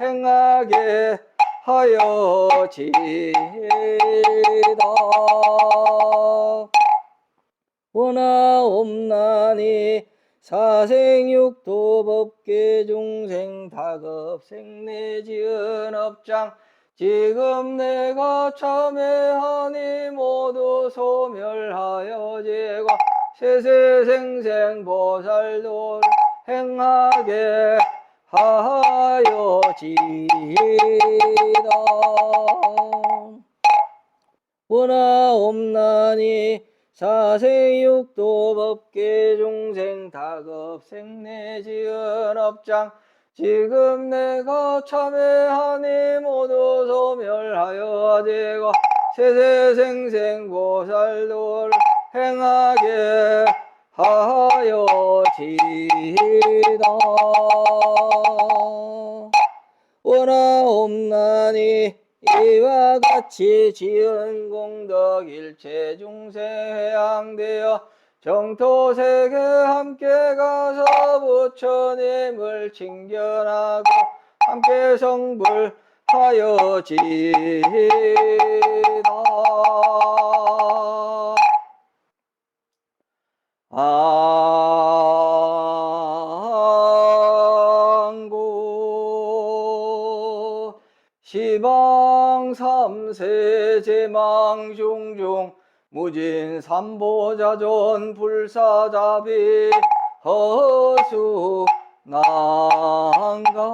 행하게 하여지이다. 원하옵나니 사생육도 법계 중생 다급생내 지은 업장 지금 내가 참회하니 모두 소멸하여 제과 세세생생 보살도를 행하게 하여지이다. 원하옵나니 사생육도 법계 중생 다급생내 지은 업장 지금 내가 참회하니 모두 소멸하여 제과 세세생생 보살도를 행하게 하여지이다. 원하옵나니 이와 같이 지은 공덕 일체 중생 해양되어 정토세계 함께 가서 부처님을 칭견하고 함께 성불하여지이다. 안고 시방 삼세 제망 중중 무진 삼보자존 불사자비 허수 난감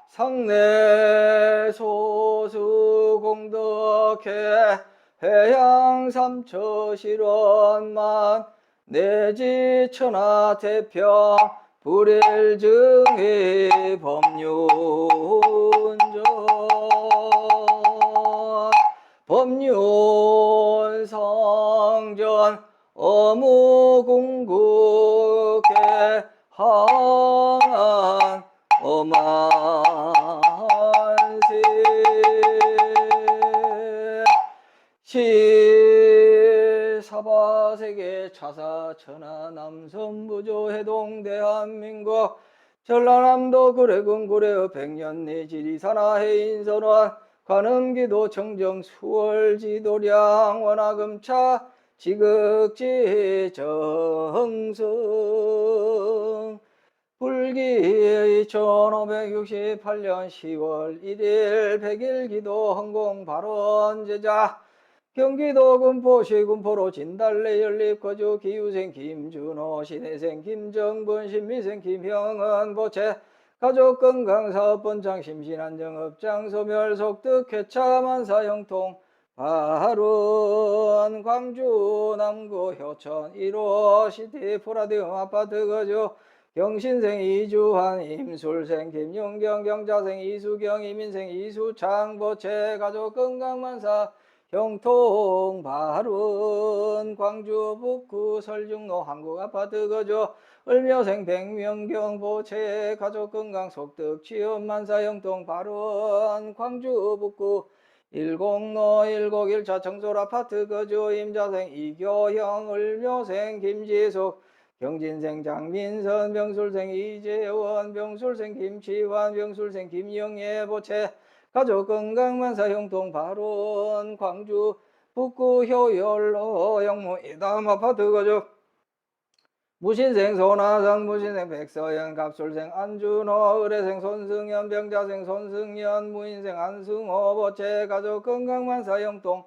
상내 소수 공덕해 해양 삼처 실원만 내지 천하 태평 불일증의 법륜전 법륜성전 어무궁극해 항한 어만세 시사바세계 차사천하 남선부조 해동 대한민국 전라남도 구례군 구례의 백년내 지리산하 해인선원 관음기도 청정 수월지도량 원화금차 지극지 정성 불기 1568년 10월 1일 백일기도 헌공발원제자 경기도 군포시 군포로 진달래 연립 거주 기후생 김준호 신혜생 김정분 신미생 김형은 보채 가족 건강 사업본장 심신안정업장 소멸 속득 쾌차 만사 형통 발운 광주 남구 효천 1호 시티 포라디움 아파트 거주 경신생 이주환 임술생 김용경 경자생 이수경 이민생 이수창 보채 가족 건강 만사 형통 발운 광주 북구 설중로 한국 아파트 거주 을묘생 백명경 보채 가족 건강 속득 취업 만사 형통 발운 광주 북구 일곡로 101차 청솔 아파트 거주 임자생 이교형 을묘생 김지숙 경진생 장민선 병술생 이재원 병술생 김치환 병술생 김영애 보채 가족 건강 만사 형통 발원 광주 북구 효열로 영무 이담 아파트 거주 무신생 손하성 무신생 백서연 갑술생 안준호 의뢰생 손승연 병자생 손승연 무인생 안승호 보채 가족 건강 만사 형통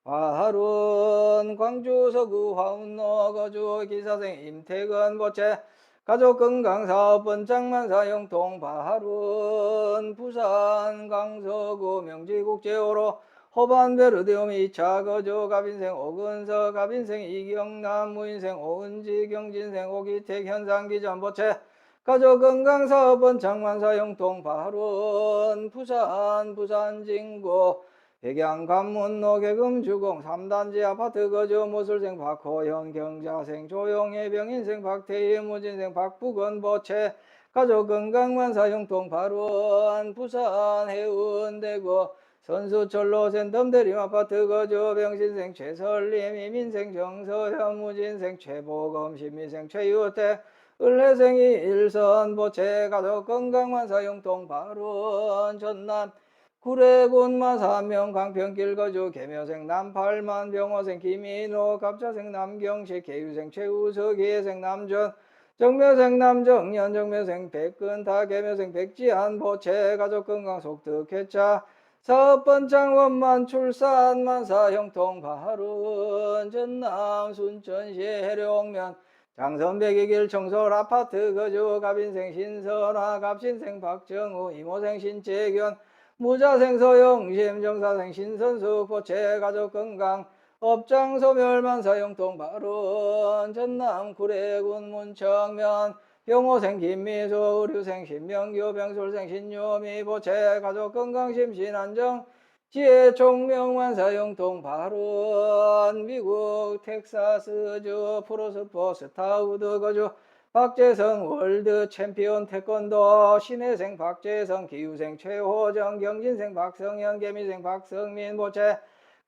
발운 광주 서구 화운로 거주 기사생 임태근 보채 가족 건강 사업본장 만사 형통 발운 부산 강서구 명지국제호로 호반베르디움 2차 거주 갑인생 오근서 갑인생 이경남 무인생 오은지 경진생 오기택 현상기전 보채 가족 건강 사업본장 만사 형통 발운 부산 진구 백양 관문로 개금주공 3단지 아파트 거주 무술생 박호현 경자생 조용해 병인생 박태희 무진생 박부건 보채 가족 건강 만사 형통 발원 부산 해운대구 선수철로 센텀대림 아파트 거주 병신생 최설림 이민생 정서현 무진생 최보검 신미생 최유택 을해생이 일선 보채 가족 건강만사 영통 발원 전남 구례군 마사명 강평길 거주 계묘생 남팔만 병호생 김인호 갑자생 남경식 계유생 최우석 예생 남전 정묘생 남정년 정묘생 백근타 계묘생 백지한 보채 가족 건강 속득해차 사업번창 원만 출산 만사 형통 발원 전남 순천시 해룡면 장선백이길 청솔 아파트 거주 갑인생 신선화 갑신생 박정우 이모생 신재견 무자생 서영심 정사생 신선수 보채 가족 건강 업장 소멸 만사 형통 발원 전남 구례군 문청면 병호생 김미수 의류생 신명규 병술생 신유미 보채 가족 건강 심신안정 지혜 총명만사 영통 발원 미국 텍사스주 프로스포 스타우드 거주 박재성 월드 챔피언 태권도 신혜생 박재성 기후생 최호정 경진생 박성현 개미생 박성민 보채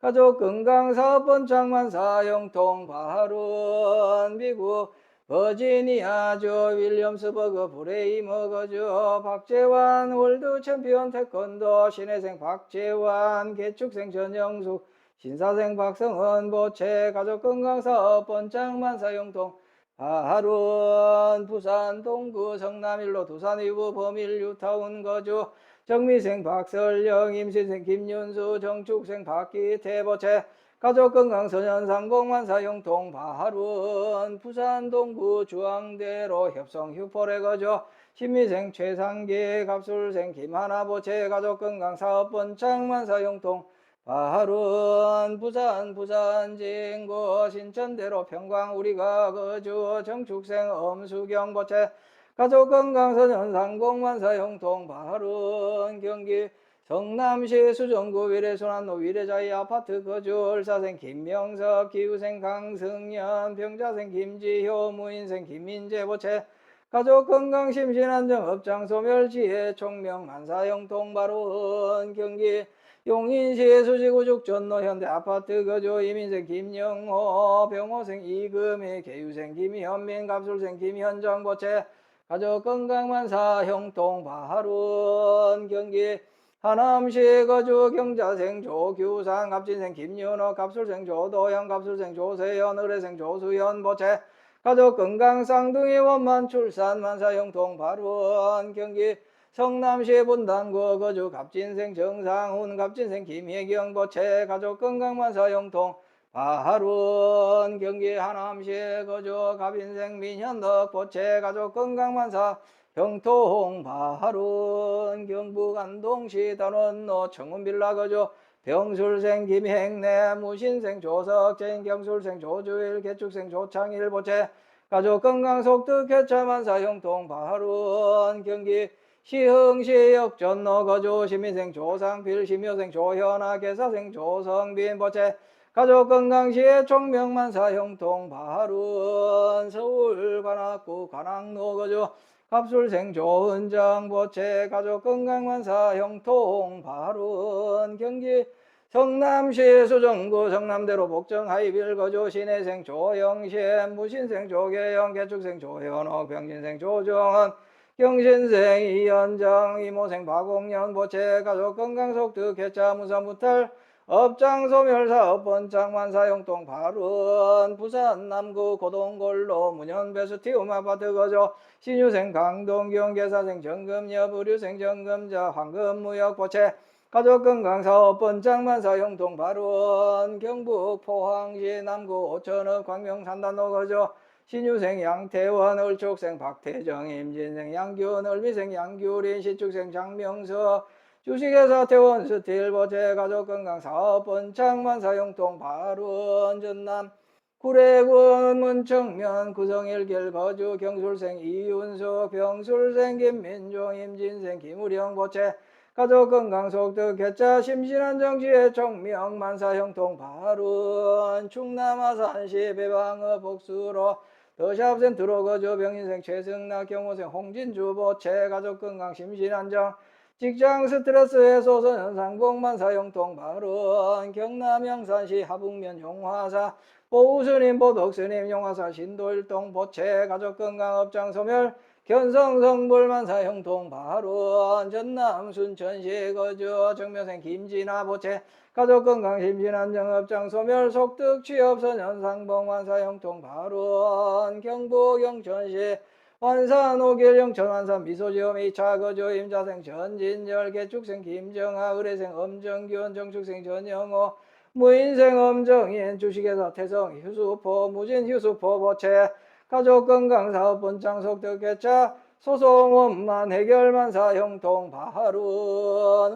가족 건강 사업번 만사 영통 발원 미국 버지니아주 윌리엄스버그 브레이머 거주 박재환 월드 챔피언 태권도 신혜생 박재환 개축생 전영숙 신사생 박성은 보채 가족 건강사업 번창 만사 영통 발원 부산 동구 성남일로 두산 위브 범일 유타운 거주 정미생 박설영 임신생 김윤수 정축생 박기태 보채 가족 건강 선현상공만사 영통 발원 부산 동구 주황대로 협성 휴포레 거주 신미생 최상기 갑술생 김하나 보채 가족 건강 사업 번창 만사 영통 발원 부산 진구 신천대로 평광 우리가 거주 정축생 엄수경 보채 가족 건강 선현상공만사 영통 발원 경기 성남시 수정구 위례순환로 위례자이 아파트 거주 을사생 김명석 기후생 강승연 병자생 김지효 무인생 김민재 보채 가족 건강 심신안정 업장 소멸 지혜 총명 만사 영통 발원 경기 용인시 수지구 죽전로 현대 아파트 거주 이민생 김영호 병호생 이금희 계유생 김현민 갑술생 김현정 보채 가족 건강 만사 형통 발원 경기 하남시 거주 경자생 조규상 갑진생 김윤호 갑술생 조도영 갑술생 조세현 의뢰생 조수현 보채 가족 건강 쌍둥이 원만 출산 만사 형통 발원 경기 성남시 분당구 거주 갑진생 정상훈 갑진생 김혜경 보채 가족 건강 만사 형통 발원 경기 하남시 거주 갑인생 민현덕 보채 가족 건강 만사 형통 발원 경북 안동시 단원로 청운빌라 거주 병술생 김행래 무신생 조석재인 경술생 조주일 개축생 조창일 보채 가족 건강 속득 개차 만사 형통 발원 경기 시흥시 역전로 거주 시민생 조상필 심효생 조현아 개사생 조성빈 보채 가족 건강시의 총명만사 형통 발원 서울 관악구 관악로 거주 갑술생 조은정 보채 가족 건강만사 형통 발원 경기 성남시 수정구 성남대로 복정 하이빌 거주 신혜생 조영신 무신생 조계영 개축생 조현옥 병진생 조정은 경신생 이현정 이모생 박옥년 보채 가족 건강 속득 개차 무사무탈 업장 소멸 사업 번창 만사 형통 발원 부산 남구 고동골로 문현 베스티움 아파트 거주 신유생 강동경 개사생 정금엽 의류생 정금자 황금무역 보채 가족 건강 사업 번창 만사 형통 발원 경북 포항시 남구 오천읍 광명 산단로 거주 신유생 양태원 을축생 박태정 임진생 양균 을미생 양규린 시축생 장명석 주식회사 태원 스틸 보채 가족 건강 사업 번창 만사 형통 발원 전남 구례군 문청면 구성일길 거주 경술생 이윤수 병술생 김민종 임진생 김우령 보채 가족 건강 속득 개차 심신안정 지혜 총명 만사 형통 발원 충남 아산시 배방읍 복수로 더샵센트로 거주 병인생 최승낙 경호생 홍진주 보채 가족 건강 심신안정 직장 스트레스 해소선 상봉만사 형통 발원 경남 양산시 하북면 용화사 보우스님 보덕스님 용화사 신도일동 보채 가족건강 업장소멸 견성성불만사 형통 발원 전남 순천시 거주 정묘생 김진아 보채 가족건강 심신안정업장소멸 속득취업선현상봉만사 형통 발원 경북 영천시 완산 오길 영천 완산 미소지엄 2차 거주 임자생 전진열 개축생 김정아 의뢰생 엄정균 정축생 전영호 무인생 엄정인 주식회사 태성 휴수포 무진 휴수포 보채 가족건강사업본장 속득개차 소송원만 해결만사 형통 바룬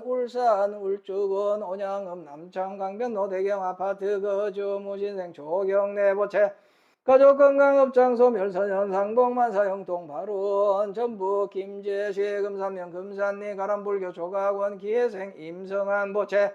울산 울주군 온양읍 남창 강변 노대경 아파트 거주 무신생 조경래 보채 가족건강업장소 멸선현 상봉만사 형통 바룬 전북 김제시 금산면 금산리 가람불교 조각원 기회생 임성한 보채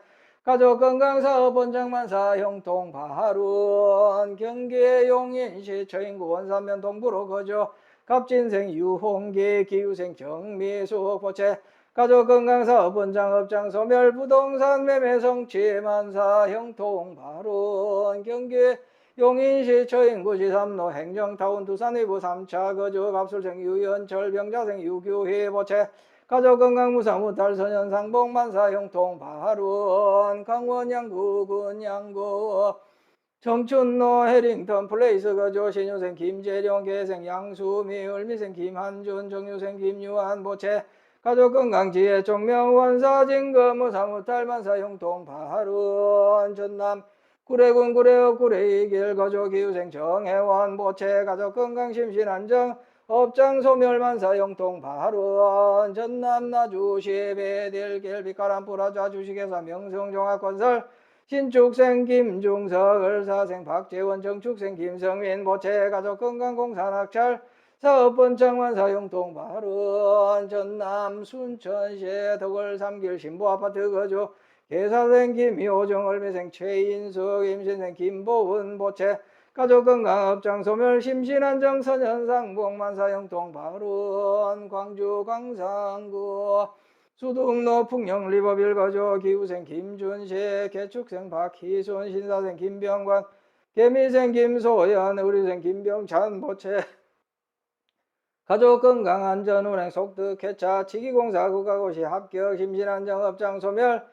가족건강사업원장만사 형통 바룬 경기 용인시 처인구 원산면 동부로 거주 갑진생 유홍기 기후생 정미숙 보채 가족건강사업원장 업장소멸 부동산 매매 성취만사 형통 바룬 경기 용인시 처인구시 3로 행정타운 두산의부 3차 거주 갑술생 유연철 병자생 유규희 보채 가족건강무사무 달선현 상봉만사 형통 바룬 강원 양구군 양구 청춘로 해링턴 플레이스 거주 신유생 김재룡 계생 양수미 을미생 김한준 정유생 김유한 보채 가족건강지혜 종명원사 진거무사무 달만사 형통 바룬 전남 구례군 구례읍 구례이길 거주 기후생 정혜원 보채 가족건강 심신안정 업장소멸만사 형통 바룬 전남 나주시 배딜길 빛가람프라자 주식회사 명성종합건설 신축생 김중석 을사생 박재원 정축생 김성민 보채 가족건강공사낙찰 사업본청만사 형통 바룬 전남 순천시 덕을 3길 신부아파트 거주 계사생 김효정 을미생 최인숙 임신생 김보은 보채 가족건강업장소멸 심신안정 선현상봉만사 형통 바룬 광주 광산구 수동로 풍령 리버빌 거주 기후생 김준식 개축생 박희순 신사생 김병관 개미생 김소연 의료생 김병찬 보채 가족건강안전운행 속득개차 치기공사 국가고시 합격 심신안정업장소멸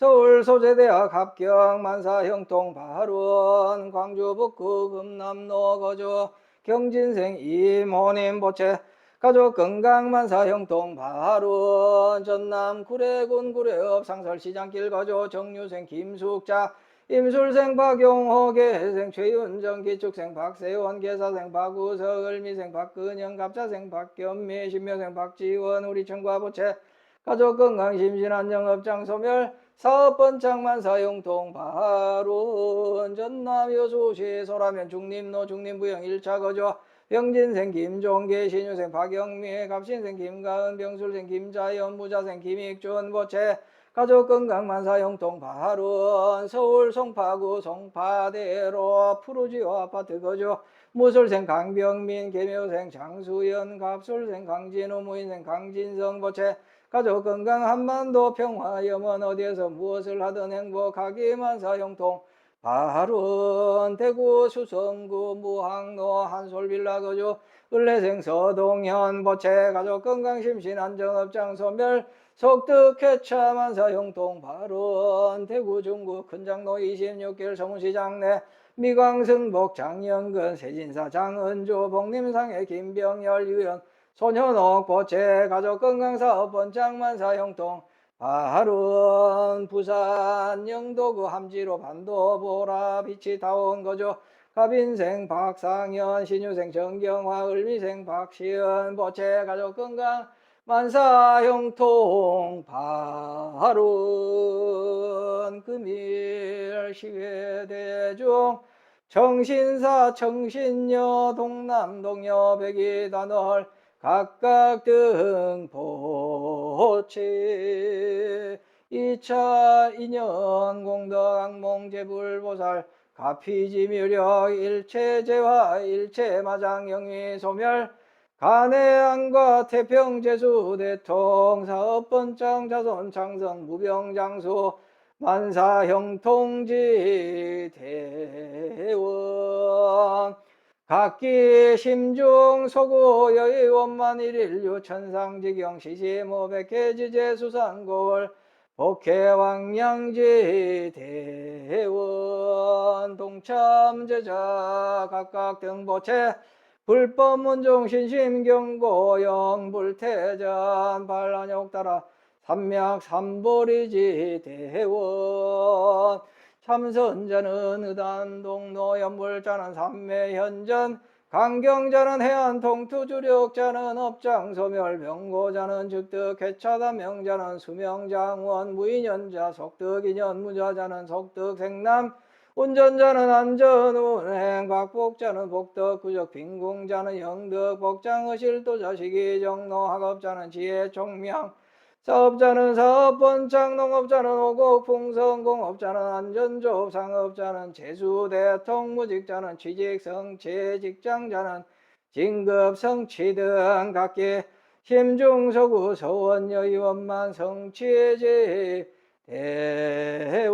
서울 소재대학 합격 만사 형통 바룬 광주 북구 금남로 거주 경진생 이모님 보채 가족건강 만사 형통 바룬 전남 구례군 구례읍 상설시장길 거주 정유생 김숙자 임술생 박용호 계생 최윤정 기축생 박세원 계사생 박우석 을미생 박근영 갑자생 박겸미 신묘생 박지원 우리청과 보채 가족건강 심신안정업장소멸 사업번창만사 형통 바룬 전남 여수시 소라면 중림로 중림부영 1차 거주 병진생 김종계 신유생 박영미 갑신생 김가은 병술생 김자연 무자생 김익준 보채 가족건강만사 형통 바룬 서울 송파구 송파대로 푸르지오 아파트 거주 무술생 강병민 계묘생 장수연 갑술생 강진우 무인생 강진성 보채 가족건강 한반도 평화 염원 어디에서 무엇을 하든 행복하기만사 형통 바룬 대구 수성구 무항로 한솔빌라 거주 을래생 서동현 보채 가족건강심신안정업장소멸 속득회차만사 형통 바룬 대구 중구 큰장로 26길 서문시장 내 미광승복 장영근 세진사 장은주 복림상해 김병열 유연 손현옥 보채 가족건강사업원장만사 형통 바룬 부산 영도구 함지로 반도 보라 비치타운 거주 갑인생 박상현 신유생 정경화 을미생 박시은 보채 가족건강 만사 형통 바룬 금일 시외대중 청신사 청신여 동남동여 백이단월 각각 등보치 2차 인연 공덕악몽제불보살 가피지묘력 일체재화 일체마장 영위소멸 간해안과 태평제수대통 사업번창 자손창성 무병장수 만사형통지 대원 각기 심중 소구 여의원만 일일류 천상지경 시시모백해지제수상골 복해왕량지 대원 동참제자 각각 등보채 불법문종 신심경고 영불태전 반란욕 따라 삼맥삼보리지 대원 참선자는 의단동 노연불자는 삼매현전 강경자는 해안통투주력자는 업장소멸 병고자는 즉득해차다 명자는 수명장원 무인연자 속득인연 무자자는 속득생남 운전자는 안전운행 박복자는 복덕구적 빈궁자는 영덕 복장의실도 자식이정노 학업자는 지혜총명 사업자는 사업번창 농업자는 오곡풍성 공업자는 안전조업 상업자는 재수대통 무직자는 취직성취 직장자는 진급성취 등 각기 심중서구 서원여의원만 성취지 대원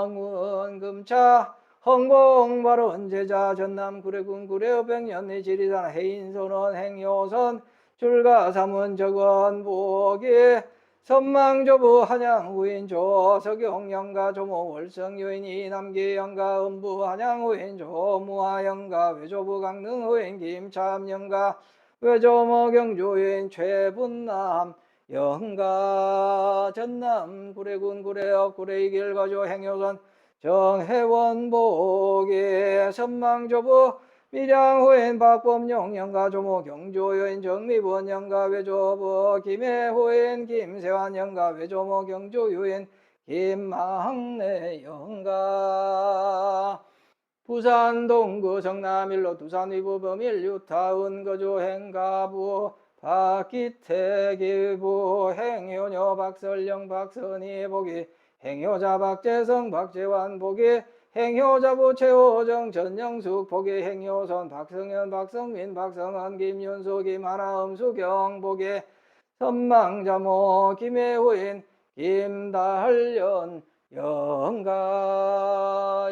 ang운금차 헌공발원 제자 전남 구례군 구례읍백년리 지리산 해인선원 행효선 출가사문 적원보기 선망조부 한양후인 조석용영가 조모 월성유인 이남기영가 음부 한양후인 조무하영가 외조부 강릉후인 김참영가 외조모 경주인 최분남 영가 전남 구례군 구례읍 구례이길 거주 행효선 정해원보기 선망조부 밀양후인 박범용 영가 조모 경주유인 정미분 영가 외조부 김해후인 김세환 영가 외조모 경주유인 김망래 영가 부산 동구 성남일로 두산 위부 범일 유타운 거주 행가부 박기태 기부 행효녀 박설영 박선희 보기 행효자 박재성 박재환 보기 행효자부 최호정 전영숙 보기 행효선 박성현 박성민 박성은 김윤수 김하나 음수경 보기 선망자모 김혜후인 김달연 영가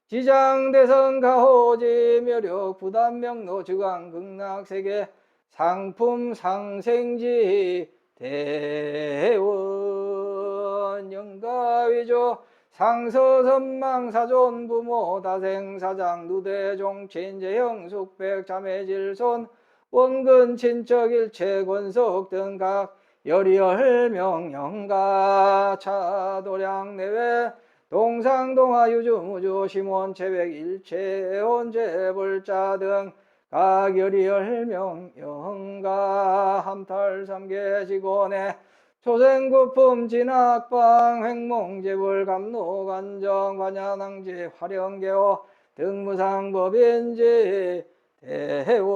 지장대성 가호지 묘력 부담명로 주강 극락세계 상품 상생지 대원 영가위조 상서선망사존 부모 다생사장 누대종 친재형 숙백 자매질손 원근 친척일체 권속 등각 열이열명 영가 차도량 내외 동상동하 유주무주 심원 체백 일체온 재불자 등 각열이열명 영가 함탈 삼계 직원의 초생구품 진학방 횡몽재불 감로 간정 관야낭지 화령계호 등무상법인지 대원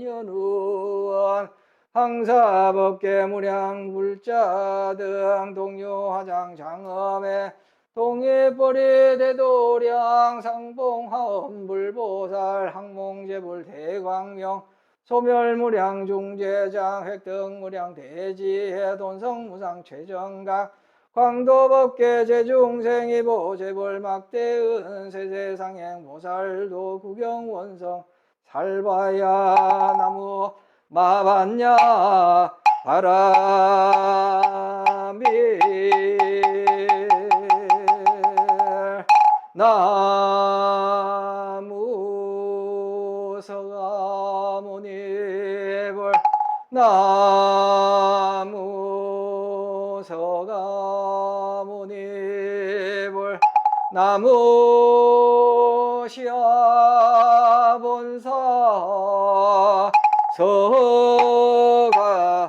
연우원 항사법계 무량 불자 등 동료화장 장엄의 동해벌이 대도량 상봉하엄 불보살 항몽재불 대광명 소멸무량 중재장 획득무량 대지해 돈성무상 최정각 광도법계 제중생이보 재벌 막대은 세세상행 보살도 구경원성 살바야 나무 마반야 바람이 나무 서가모니불 나무 서가모니불 나무 시아본사 서가모니불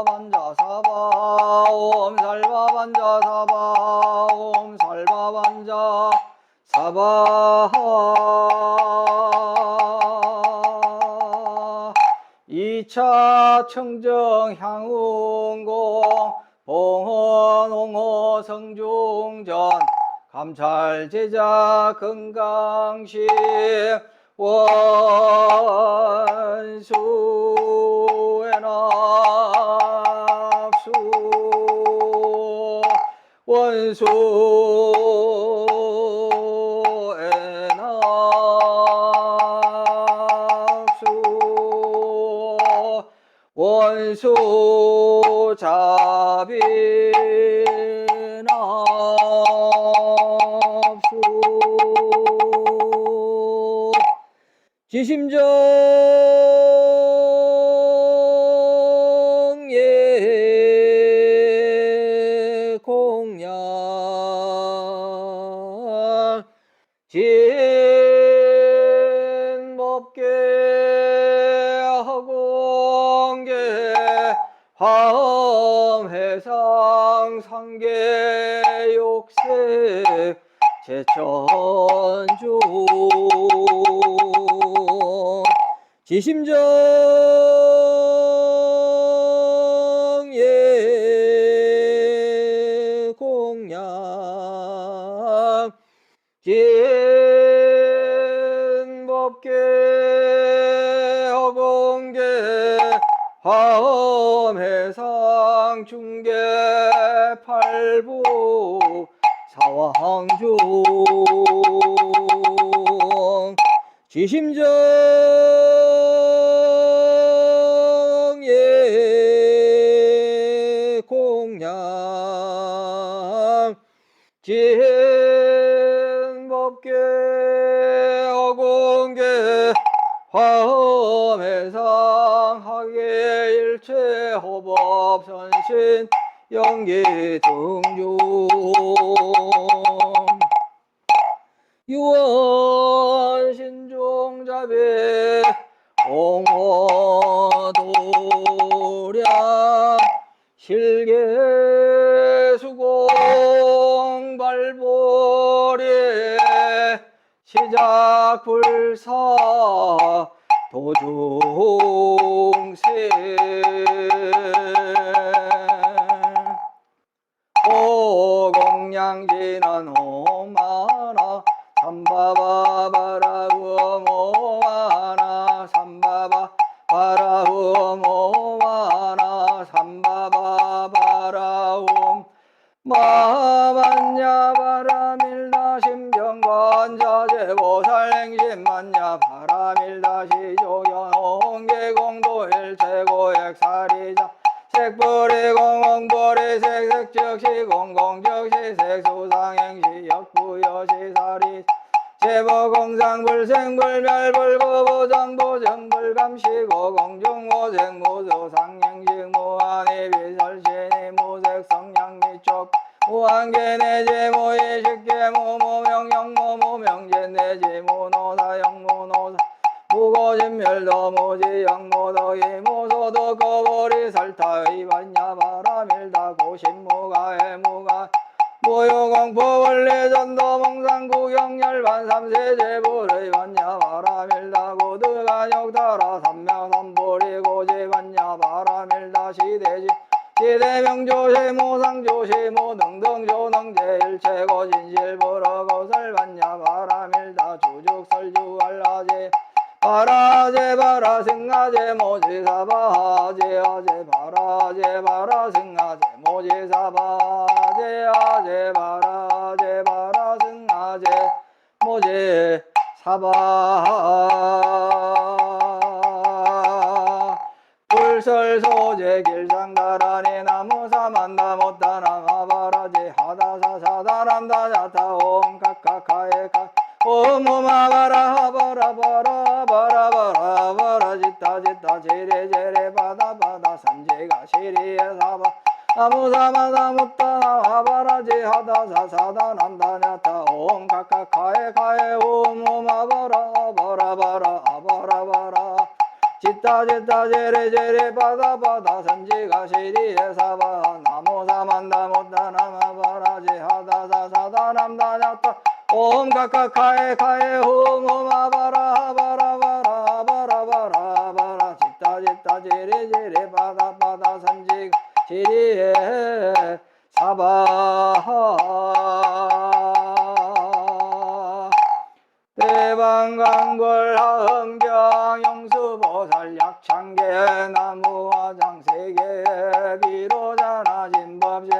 살바반자 사바 옴 살바반자 사바 옴 살바반자 사바 2차 청정 향운공 봉헌 홍호 성중전 감찰제자 건강식 원수의 납수 원수의 납수 원수 자비 납수 지심정 예 공양 진법계 허공계 화엄해상 상계 욕색 제천주 지심정 예 공양 진법계 허공계 화엄해상 중계 팔부 사왕중 지심정 예 공양 진법계 허공계 화엄해상 하계 일체 호법 선신 영계 등중 유원 신종자배 공허도량 실계수공 발보리 시작불사 도중세 오공양진한 오마나 삼바바바라우 모마나 삼바바바라우 모마나 삼바바바라우 마만냐 바라밀다 심정관자 제보살행심 만냐 바라밀다 시조견 옹계공도 일체고액사리자 색불이 공공불이 색색즉시 공공즉시 색수상행시 역부여시 사리 제보공상불생불멸불고보장보정불감시고 공중모색무수상행식 무한히 비설신이 무색성향미촉 무한계내제무의식계무무명영무무명제내지무노사영무노사 무고진멸도무지영무덕이무소도 거버리 설타의 반야바라밀다 고신무가해무가 무효공포원리전도 몽상구경열반 삼세제불의 반야바라밀다 고드간역다라 삼명삼불이 고지반야바라밀다 시대지 시대명조시 무상조시 무등등조능제일체고 진실불어고설 반야바라밀다 주죽설주알라제 바라제 바라승하제 모지사바하제 하제 바라제 바라승하제 모지사바제 하제 바라제 바라승하제 모지사바 불설소제 길상다라니 나무사만다 못다나마바라제 하다사사다람다자타 옴카카카에카 오무마바라하바라바라바라바라바라 지타지타 제레제레 바다바다 산제가 시리에사바 나무사마다 못다나마바라제 하다사사다남다냐타 옴카카카에카에 오무마바라바라바라 아바라바라 지타 지타 제레 제레 바다 바다 선지가 시리에 사바 나무 사만다 못다 나마바라 지하다 사사다 남다 냐타 옴 카카카에 카에 홈 옴아바라 바라 바라 바라 바라 바라 지타 지타 제레 제레 바다 바다 선지가 시리에 사바 대방광벌 하음경 용수보살 약창계 나무화장 세계 비로자나 진법시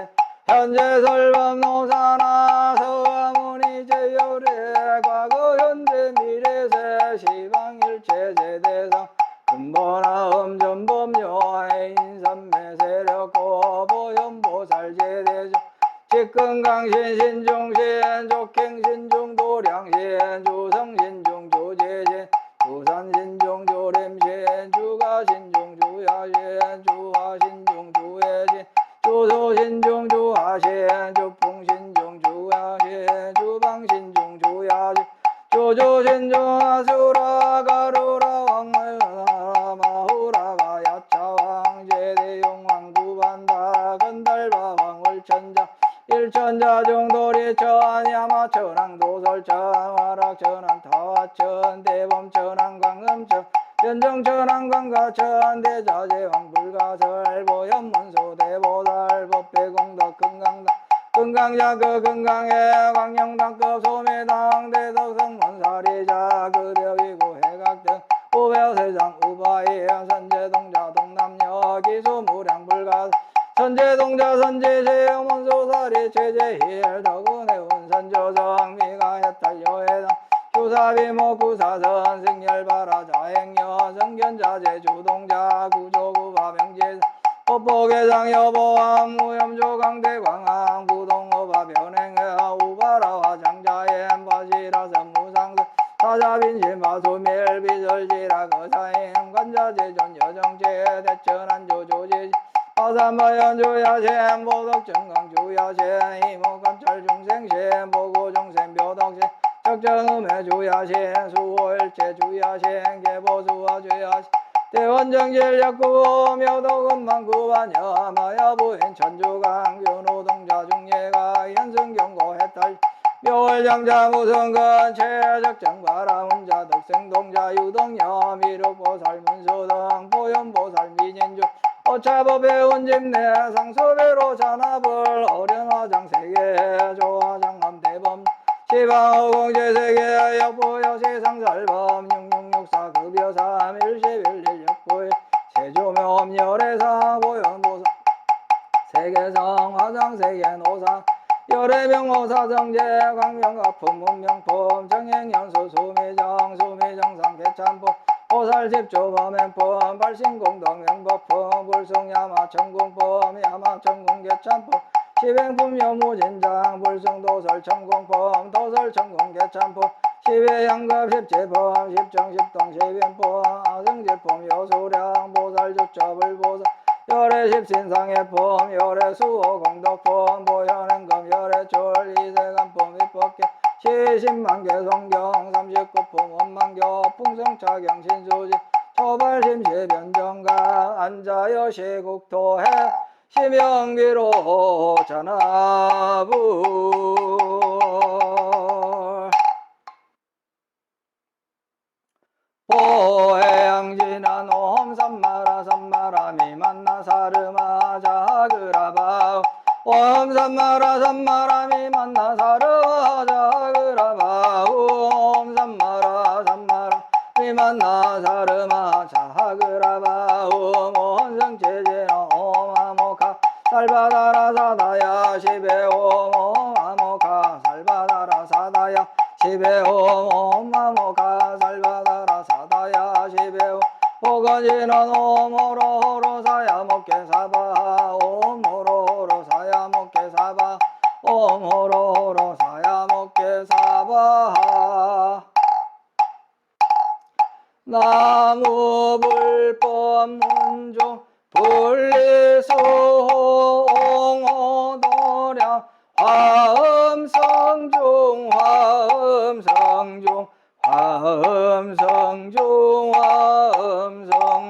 현재 설법 노사나 서아무니 제요래 과거 현재 미래세 시방일체 제대상 근본화 음전법묘해 인선매 세력고 보현보살 제대죠 직근강신 신중신 족행신중 도량신 주성신중 주제신 주산신중 주림신 주가신중 주야신 주하신중 주해신 주소신중 주하신 주풍신중 주야신 주방신중 주야신 주조신중 아수라 가루라 왕마유나 마후라가 야차왕 제대용왕 구반다 건달바왕 월천자 일천자 정도리천 야마천왕 도설천 화락천왕 타화천 대범천왕 광음천 연정천왕 광가천 대자재왕 불가설 보현문소 대보살 법배공덕 금강당 금강자그 금강해 광영당급 소매당 대덕성 원사리자 그벽이고 해각등 우배세장 우바이 선제동자 동남여 기수무량 불가설 선제동자 선제세영 원소사리 최재힐 덕운해운 선조성 미가해탈 여해당 주사비모 구사선 승열바라 자행여 성견자재 주동자 구조구바 명제사 법복회장 여보함 무염조강대광항 부동어바 변행여 우바라와 장자엠 바시라서 무상선 사자빈신 바소멸 비설지라 거사임 관자재전 여정제 대천한 조조지 화산마연 주야신 보덕정강 주야신 이모관철 중생신 보고중생 묘덕신 적정음해 주야신 수호일체 주야신 개보수화 주야신 대원정질 약구 묘덕음만 구반여 마야부인 천주강 변호동자 중예가 현승경고 해탈 묘월장자 무성근 최적정바라 문자 덕생동자 유동여 미륵보살 문소등 보현보살 미진주 오차법의 운집내 상소배로 잔압을 어련화장 세계 조화장암 대범 시방어공제세계 역부여 세상살범 6664 급여 3111 역부의 세조묘 열애상 보현보살 세계성 화장세계 노상 열애명호사성제 광명가품 문명품 정행연수 수미정 수미정상 개찬품 보살집주 범행품 발신공덕 명법품 불승야마 천공품 야마 천공 개찬품 시행품 여무진장 불승도설 천공품 도설 천공 개찬품 시배양급 십제품 십정 십동 시변품 아승제품 여수량 보살주첩을 보살 열애십신상해품 열애수호공덕품 보현행금 열애출 이세간품 입법계 시십만개 성경 39품 원만교 풍성차경 신수지 초발심시변정가 안자여 시국토해 심영기로 전하부 보해양진한 옴삼마라 삼마라미 만나 사르마 자그라바 옴삼마라 삼마라미 만나 사르마 자그라바 옴삼마라 삼마라미 만나 사르마 자그라바 옴원성체제노 옴아모카 살바다라 사다야 시베옴 옴아모카 살바다라 사다야 시베옴 옴아모카 살바다라 사다야 시베옴 보건지는 옴호로호로 사야 먹게 사바 옴호로호로 사야 먹게 사바 옴호로호로 사야 먹게 사바 나무불법 문종 분리수홍호도량 화음성중 화음성중 화음성중 화음성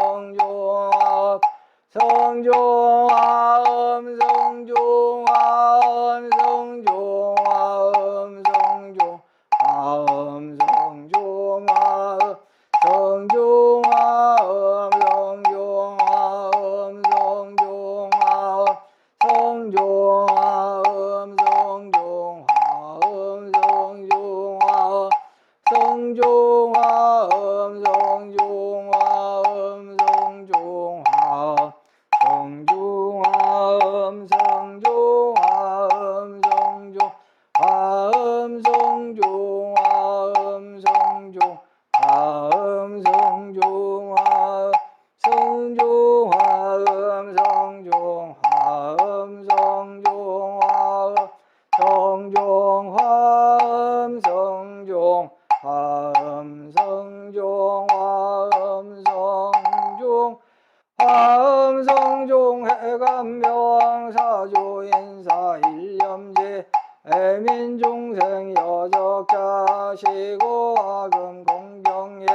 하시고 아금 공경예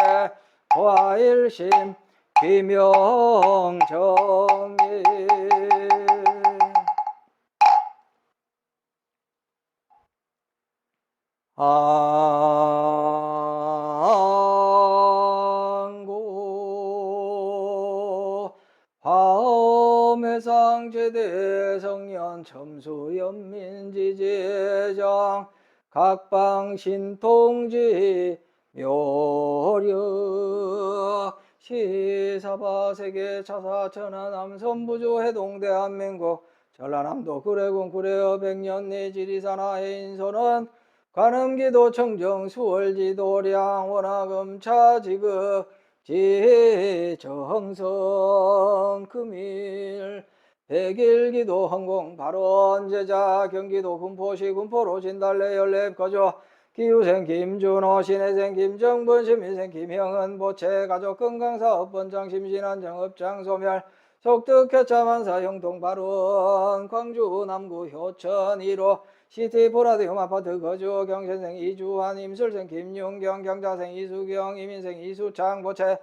과일심 비명정리 항고 화엄해상제대 성년 첨수연민지제장 각방신통지 묘력 시사바세계 차사천하 남선부주 해동대 한민국 전라남도 구례군 구례어 백년리 지리산하 해인소는 관음기도 청정 수월지도량 원화금차지급 지정성 금일 백일기도 헌공 발원제자 경기도 군포시 군포로 진달래 연랩 거주 기후생 김준호 신혜생 김정분 시민생 김형은 보채 가족 건강사업 번장 심신한 정업장 소멸 속득효차만사 형통 발원 광주 남구 효천 1호 시티 보라디움 아파트 거주 경신생 이주환 임술생 김윤경 경자생 이수경 이민생 이수창 보채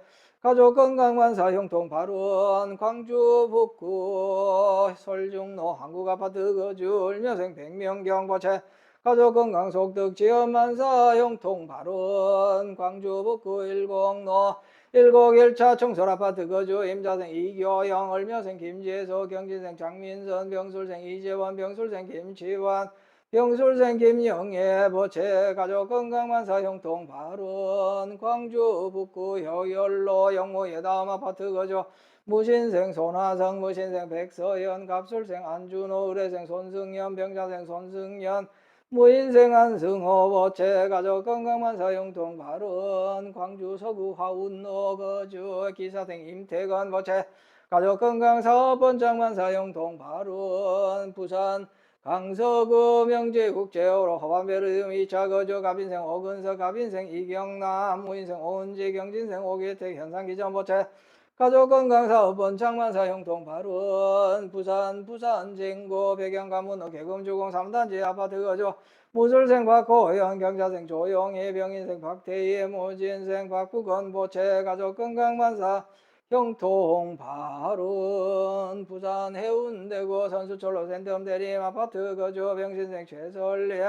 가족 건강만사 형통 발원 광주 북구 설중로 한국아파트 거주 을며생 백명경 보채 가족 건강 속득 지연만사 형통 발원 광주 북구 10로 101차 청솔아파트 거주 임자생 이교영 을며생 김지혜소 경진생 장민선 병술생 이재원 병술생 김치환 병술생 김영애 보채 가족 건강만사 형통 발원 광주 북구 효열로 영모 예다음 아파트 거주 무신생 손화성 무신생 백서연 갑술생 안준호 의뢰생 손승연 병자생 손승연 무인생 안승호 보채 가족 건강만사 형통 발원 광주 서구 화운로 거주 기사생 임태건 보채 가족 건강사업 번장만사 형통 발원 부산 강서구 명제국제호로 허반베르디움 2차 거주 갑인생 오근석 갑인생 이경남 무인생 오은지 경진생 오기택 현상기전 보채 가족 건강사업 번창만사 형통 발원 부산 부산진구 백양가문로 개금주공 3단지 아파트 거주 무술생 박호연 경자생 조용희 병인생 박태희 무진생 박국원 보채 가족 건강만사 형통 발원 부산 해운대구 선수철로 센텀 대림 아파트 거주 병신생 최설림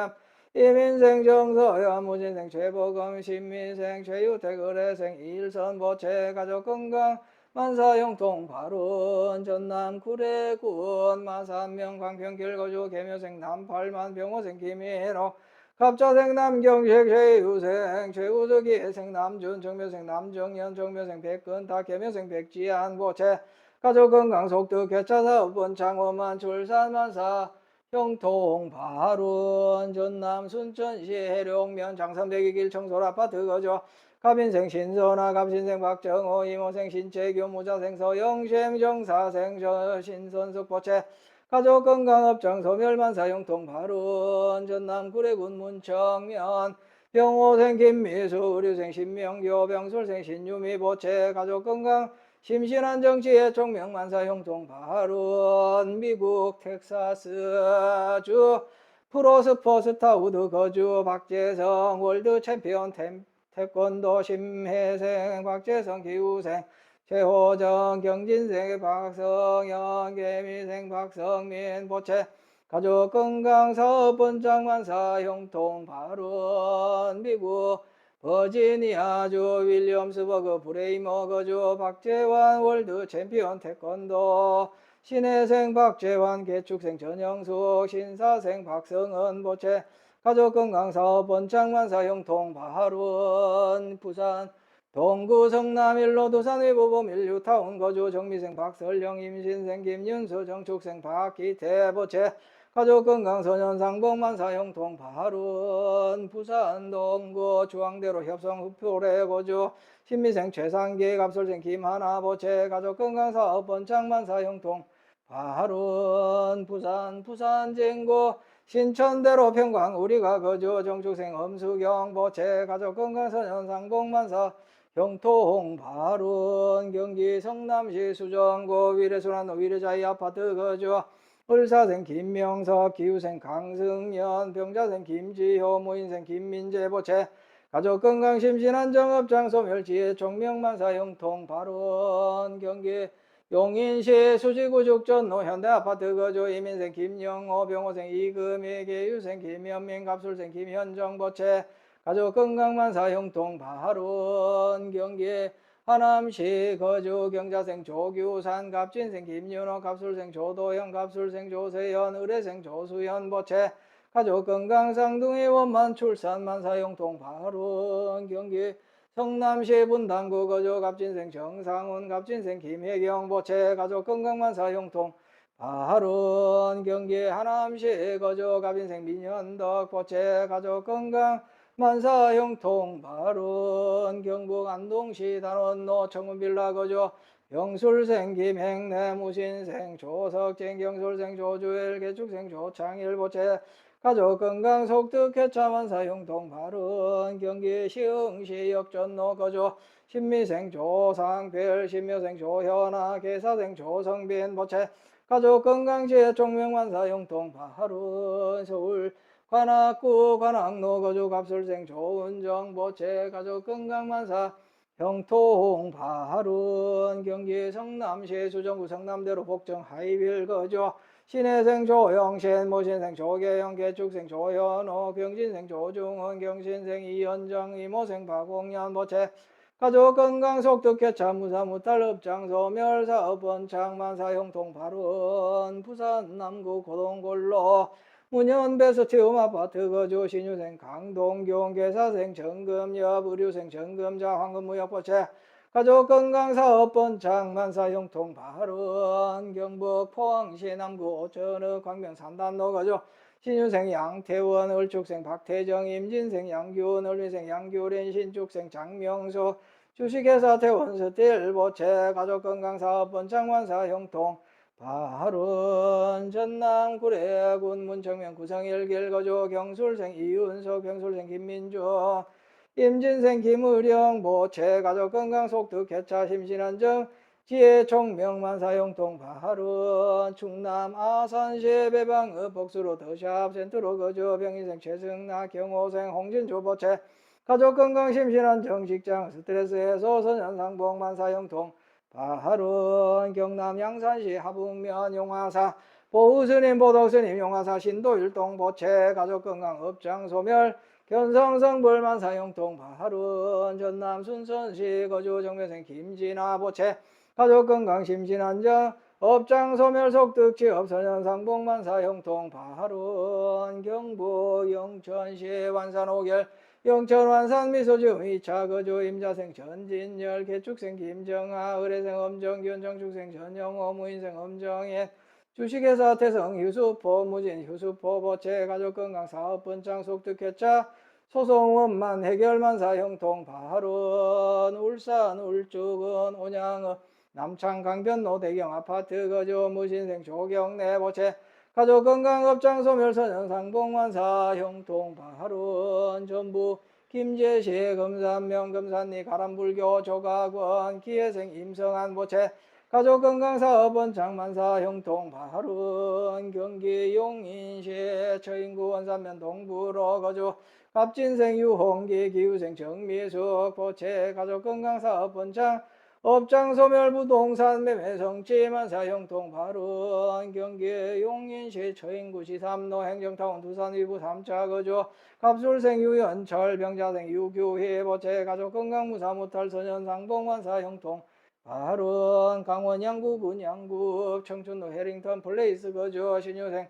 이민생 정서연 무진생 최보검 신민생 최유택 의뢰생 일선 보채 가족 건강 만사 형통 발원 전남 구례군 마산명 광평길 거주 계묘생 남팔만 병호생 김인호 갑자생 남경식 최유생 최우석이 해생 남준 정묘생 남정연 정묘생 백근타 계묘생 백지한 보채 가족 건강 속득 개차사업 번창원만 출산만사 형통 발원 전남 순천시 해룡면 장산백이길 청솔아파트 거주 갑인생 신선아 갑신생 박정호 이모생 신채규 무자생 서영생 정사생 신선숙 보채 가족 건강업장 소멸만사 형통 발원 전남 구례군 문청면 병호생 김미수 의료생 신명교 병술생 신유미 보채 가족 건강 심신한 정치의 총명만사 형통 발원 미국 텍사스 주 프로스포스타 우드 거주 박재성 월드 챔피언 태권도 심혜생 박재성 기우생 최호정 경진생 박성현 개미생 박성민 보채 가족 건강 사업 번창만사 형통 발원 미국 버지니아주 윌리엄스버그 브레이머 거주 박재환 월드 챔피언 태권도 신혜생 박재환 개축생 전영숙 신사생 박성은 보채 가족 건강 사업 번창만사 형통 발원 부산 동구 성남 일로 두산 의보범 일류타운 거주 정미생 박설령 임신생 김윤수 정축생 박기태 보채 가족 건강 소년 상복만사 형통 발원 부산 동구 중앙대로 협성 흡표래 거주 신미생 최상기 갑설생 김하나 보채 가족 건강 사업 번창만사 형통 발원 부산 진구 신천대로 평광 우리가 거주 정축생 엄수경 보채 가족 건강 소년 상복만사 형통 발원 경기 성남시 수정구 위례순환로 위례자이 아파트 거주 을사생 김명석 기후생 강승연 병자생 김지효 무인생 김민재 보채 가족 건강 심신안정업장 소멸지혜 종명만사 형통 발원 경기 용인시 수지구죽전노 현대아파트 거주 이민생 김영호 병호생 이금희 계유생 김현민 갑술생 김현정 보채 가족 건강만사 형통 발원 경기 하남시 거주 경자생 조규산 갑진생 김윤호 갑술생 조도현 갑술생 조세현 의뢰생 조수현 보채 가족 건강 쌍둥이 원만 출산 만사형통 발원 경기 성남시 분당구 거주 갑진생 정상훈 갑진생 김혜경 보채 가족 건강 만사형통 발원 경기 하남시 거주 갑진생 민현덕 보채 가족 건강 만사형통 발원 경북 안동시 단원로 청운빌라 거주 병술생 김행래 무신생 조석진 경술생 조주일 개축생 조창일 보채 가족 건강 속득 개차만 사용통 발언 경기 시흥시 역전로 거주 신미생 조상별 신묘생 조현아 계사생 조성빈 보채 가족 건강지혜 종명만 사용통 발언 서울 관악구 관악로 거주 갑술생 조은정 보채 가족 건강만사 형통 발언 경기 성남시 수정구 성남대로 복정 하이빌 거주 신혜생 조영신 모신생 조계영 개축생 조현호 병진생 조중훈 경신생 이현정 이모생 박홍연 보채 가족 건강 속득 개차 무사 무탈 업장 소멸 사업 번창 만사 형통 발언 부산 남구 고동골로 문현 배서 체험 아파트 거주 신유생 강동경 계사생 정금엽 의료생 정금자 황금무역 보채 가족 건강 사업 번창 만사 형통 발언 경북 포항시 남구 오천읍 광명 산단로 거주 신유생 양태원 을축생 박태정 임진생 양규원 을미생 양규린 신축생 장명수 주식회사 태원 스틸 보채 가족 건강 사업 번창 만사 형통 발언 전남 구례군 문청면 구성일길 거주 경술생 이윤석 병술생 김민주 임진생 김의령 보채 가족 건강 속득 개차 심신안정 지혜 총명만사 형통 발언 충남 아산시 배방읍 복수로 더샵 센터로 거주 병인생 최승나 경호생 홍진주 보채 가족 건강 심신안정 직장 스트레스 해소 선현상봉 만사 형통 발언 경남 양산시 하북면 용화사 보우스님 보덕스님 용화사 신도율동 보채 가족 건강 업장 소멸 견성성불만 사용통 발언 전남 순천시 거주 정면생 김진아 보채 가족 건강 심신안정 업장 소멸 속득 취업 선현상봉만 사용통 발언 경북 영천시 완산 5결 영천 완산 미소지음 2차 거주 임자생 전진열 개축생 김정아 의뢰생 엄정균 정축생 전영호 무인생 엄정인 주식회사 태성 휴수포 무진 휴수포 보채 가족 건강 사업 번창 속득 개차 소송원만 해결만사 형통 발언 울산 울주군 온양읍 남창 강변로 대경 아파트 거주 무신생 조경래 보채 가족 건강 업장 소멸 선현상봉만사 형통 발언 전북 김제시 금산면 금산리 가람불교 조각원 기회생 임성한 보채 가족 건강 사업 번창 만사 형통 발언 경기 용인시 처인구 원산면 동부로 거주 갑진생 유홍기 기후생 정미숙 보채 가족 건강 사업 번창 업장 소멸 부동산 매매 성취 만사 형통 발언 경기 용인시 처인구시 3로 행정타운 두산 위부 3차 거주 갑술생 유연철 병자생 유규희 보채 가족 건강 무사 무탈 선현상봉 만사 형통 발언 강원 양구군 양구 청춘로 해링턴 플레이스 거주 신유생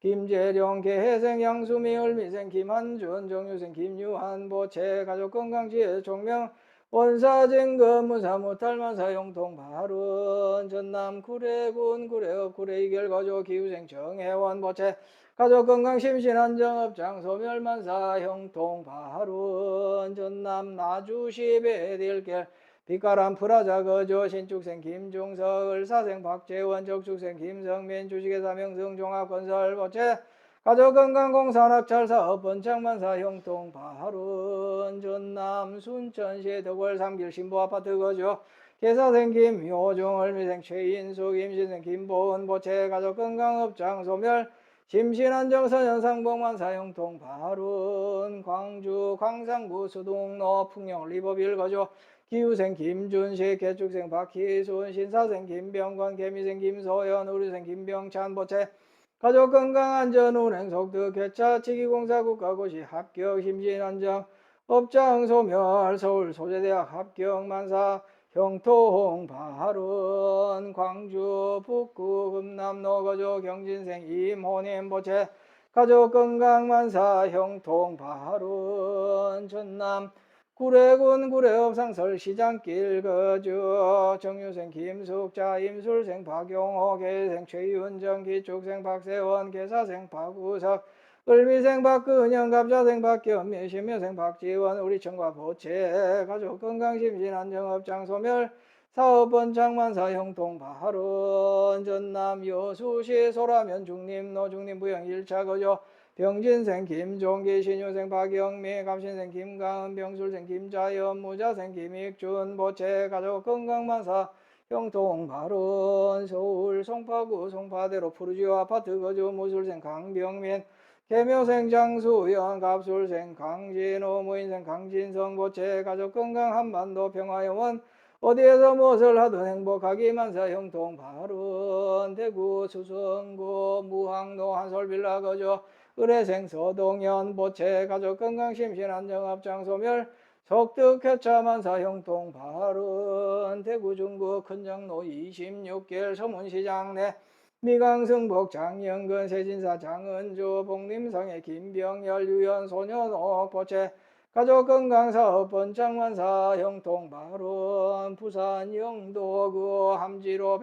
김재령 개혜생 양수미 을미생 김한준 정유생 김유한 보채 가족 건강지혜 종명 원사증금 무사무탈만사 용통 발언 전남 구례군 구례읍 구례이결 거주 기후생 정혜원 보채 가족 건강 심신안정업장 소멸만사 형통 발언 전남 나주시 배딜결 빛가람 프라자 거주 신축생 김중석 을사생 박재원 적축생 김성민 주식회사 명성 종합건설 보채 가족건강공산학찰사업 번창만사 형통 발언 전남 순천시 덕월 3길 신보아파트 거주 계사생 김효중 을미생 최인숙 임신생 김보은 보채 가족건강업장 소멸 심신안정 선현상봉만사 형통 발운 광주 광산구 수동로 풍령 리버비 읽어줘 기후생 김준식 개축생 박희순 신사생 김병관 개미생 김소연 의료생 김병찬 보채 가족 건강안전 운행 속도 개차치기 공사 국가고시 합격 심신안정 업장 소멸 서울 소재대학 합격 만사 형통 발운 광주 북구 금남로 거주 경진생 임호님 보채 가족 건강 만사 형통 발운 전남 구례군 구례읍상설 시장길 거주 정유생 김숙자 임술생 박용호 계생 최윤정 기축생 박세원 계사생 박우석 을미생 박근영 갑자생 박경미 신묘생 박지원 우리청과 보채 가족 건강 심신 안정업장 소멸 사업번 장만사 형통 발운 전남 여수시 소라면 중림로 중림부영 1차 거주 병진생 김종기 신유생 박영미 감신생 김강은 병술생 김자연 무자생 김익준 보채 가족 건강만사 형통 발운 서울 송파구 송파대로 푸르지오 아파트 거주 무술생 강병민 개묘생 장수연 갑술생 강진호 무인생 강진성 보채 가족 건강 한반도 평화영원 어디에서 무엇을 하든 행복하기 만사 형통 발운 대구 수성구 무항로 한솔빌라 거주 의뢰생 서동현 보채 가족 건강 심신 안정업장 소멸 석득 쾌차 만사 형통 발운 대구 중구 큰장로 26길 서문시장 내 미강승복 장영근 세진사 장은주 복림성의 김병열 유연 소년옥 보채 가족 건강 사업 번창만사 형통 발운 부산 영도구 함지로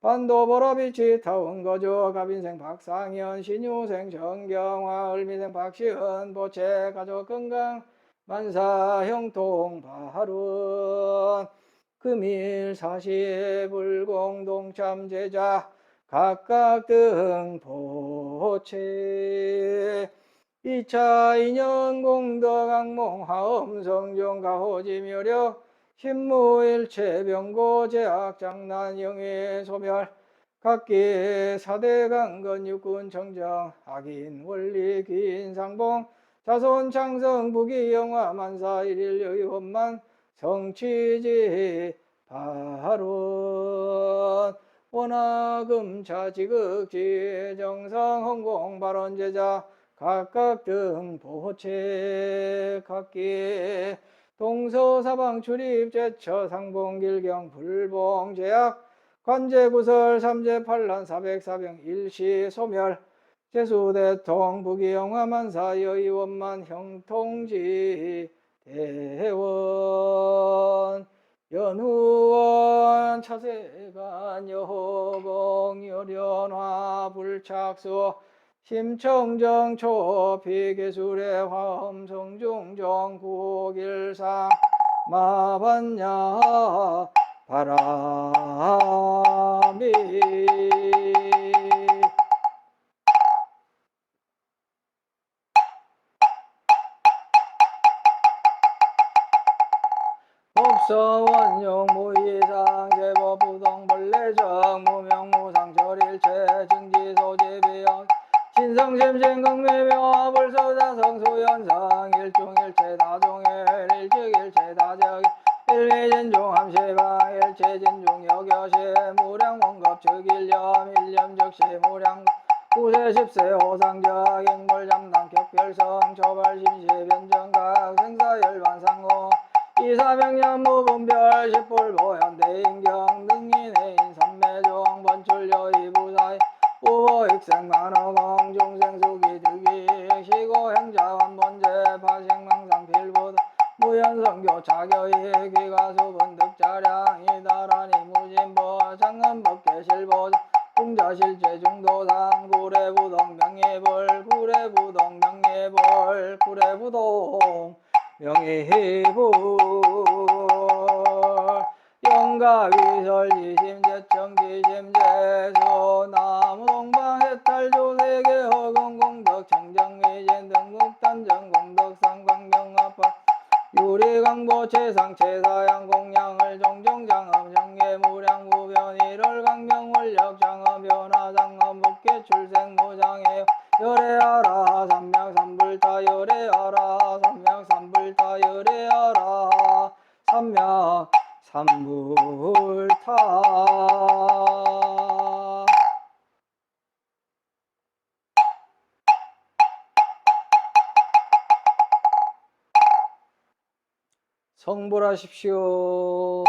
반도 보라비치 타운 거주 갑인생 박상현 신유생 정경화 을미생 박시은 보채 가족 건강 만사 형통 발운 금일 사시 불공동참 제자 각각 등 보채 2차 인연 공덕 악몽 하음 성종 가호지 묘력 신무일체 병고 제약 장난 영예 소멸 각기 4대 강건 육군 청정 악인 원리 귀인 상봉 자손 창성 부귀 영화 만사 일일 여의원만 성취지 발운 원화금 차지극지 정성 헌공 발언 제자 각각 등 보채 각기 동서사방 출입 제처 상봉 길경 불봉 제약 관제구설 삼재팔란 사백사병 일시 소멸 제수대통 부귀영화 만사 여의원만 형통지 대원 연후원 차세간 여호봉 여련화 불착수 심청정 초피계술의 화엄성중정 구길상 마반야 바람이 법서원용 무이상 제법부동벌레정 무명무상 절일체 증지소재비영 신성심신 극매묘 불서자성 수연상 일중일체 다종일 일직일체 다적 일미진중 함시방 일체진중 여겨시 무량원급 즉일념 일념즉시 무량 구세십세 호상적 인물잠당 격별성 초발심시 변정각 생사열반상호 이사병년 무분별 십불보현대인경 능인해인 삼매종 번출여 이부사이 우보익생만어공 중생수기 득이 시고행자완본제 파식망상 무연성교 자교이 귀가수분 득자량 이다라니 무진보 장은법계 실보 공자실제 중도상 구례부동 명예벌 구례부동 명예벌 구례부동 명예불 영가위설 지심제청 지심제소 나무동방 해탈조세계 허공공덕 청정미진 등국단정 공덕상 광명아파 유리강보 최상 최사양 공양을 종종장엄 정계무량 무변 1월 강명원력 장엄 변화장엄 복계 출생 무장해 삼불타 열애하라 삼명 삼불타. 성불하십시오.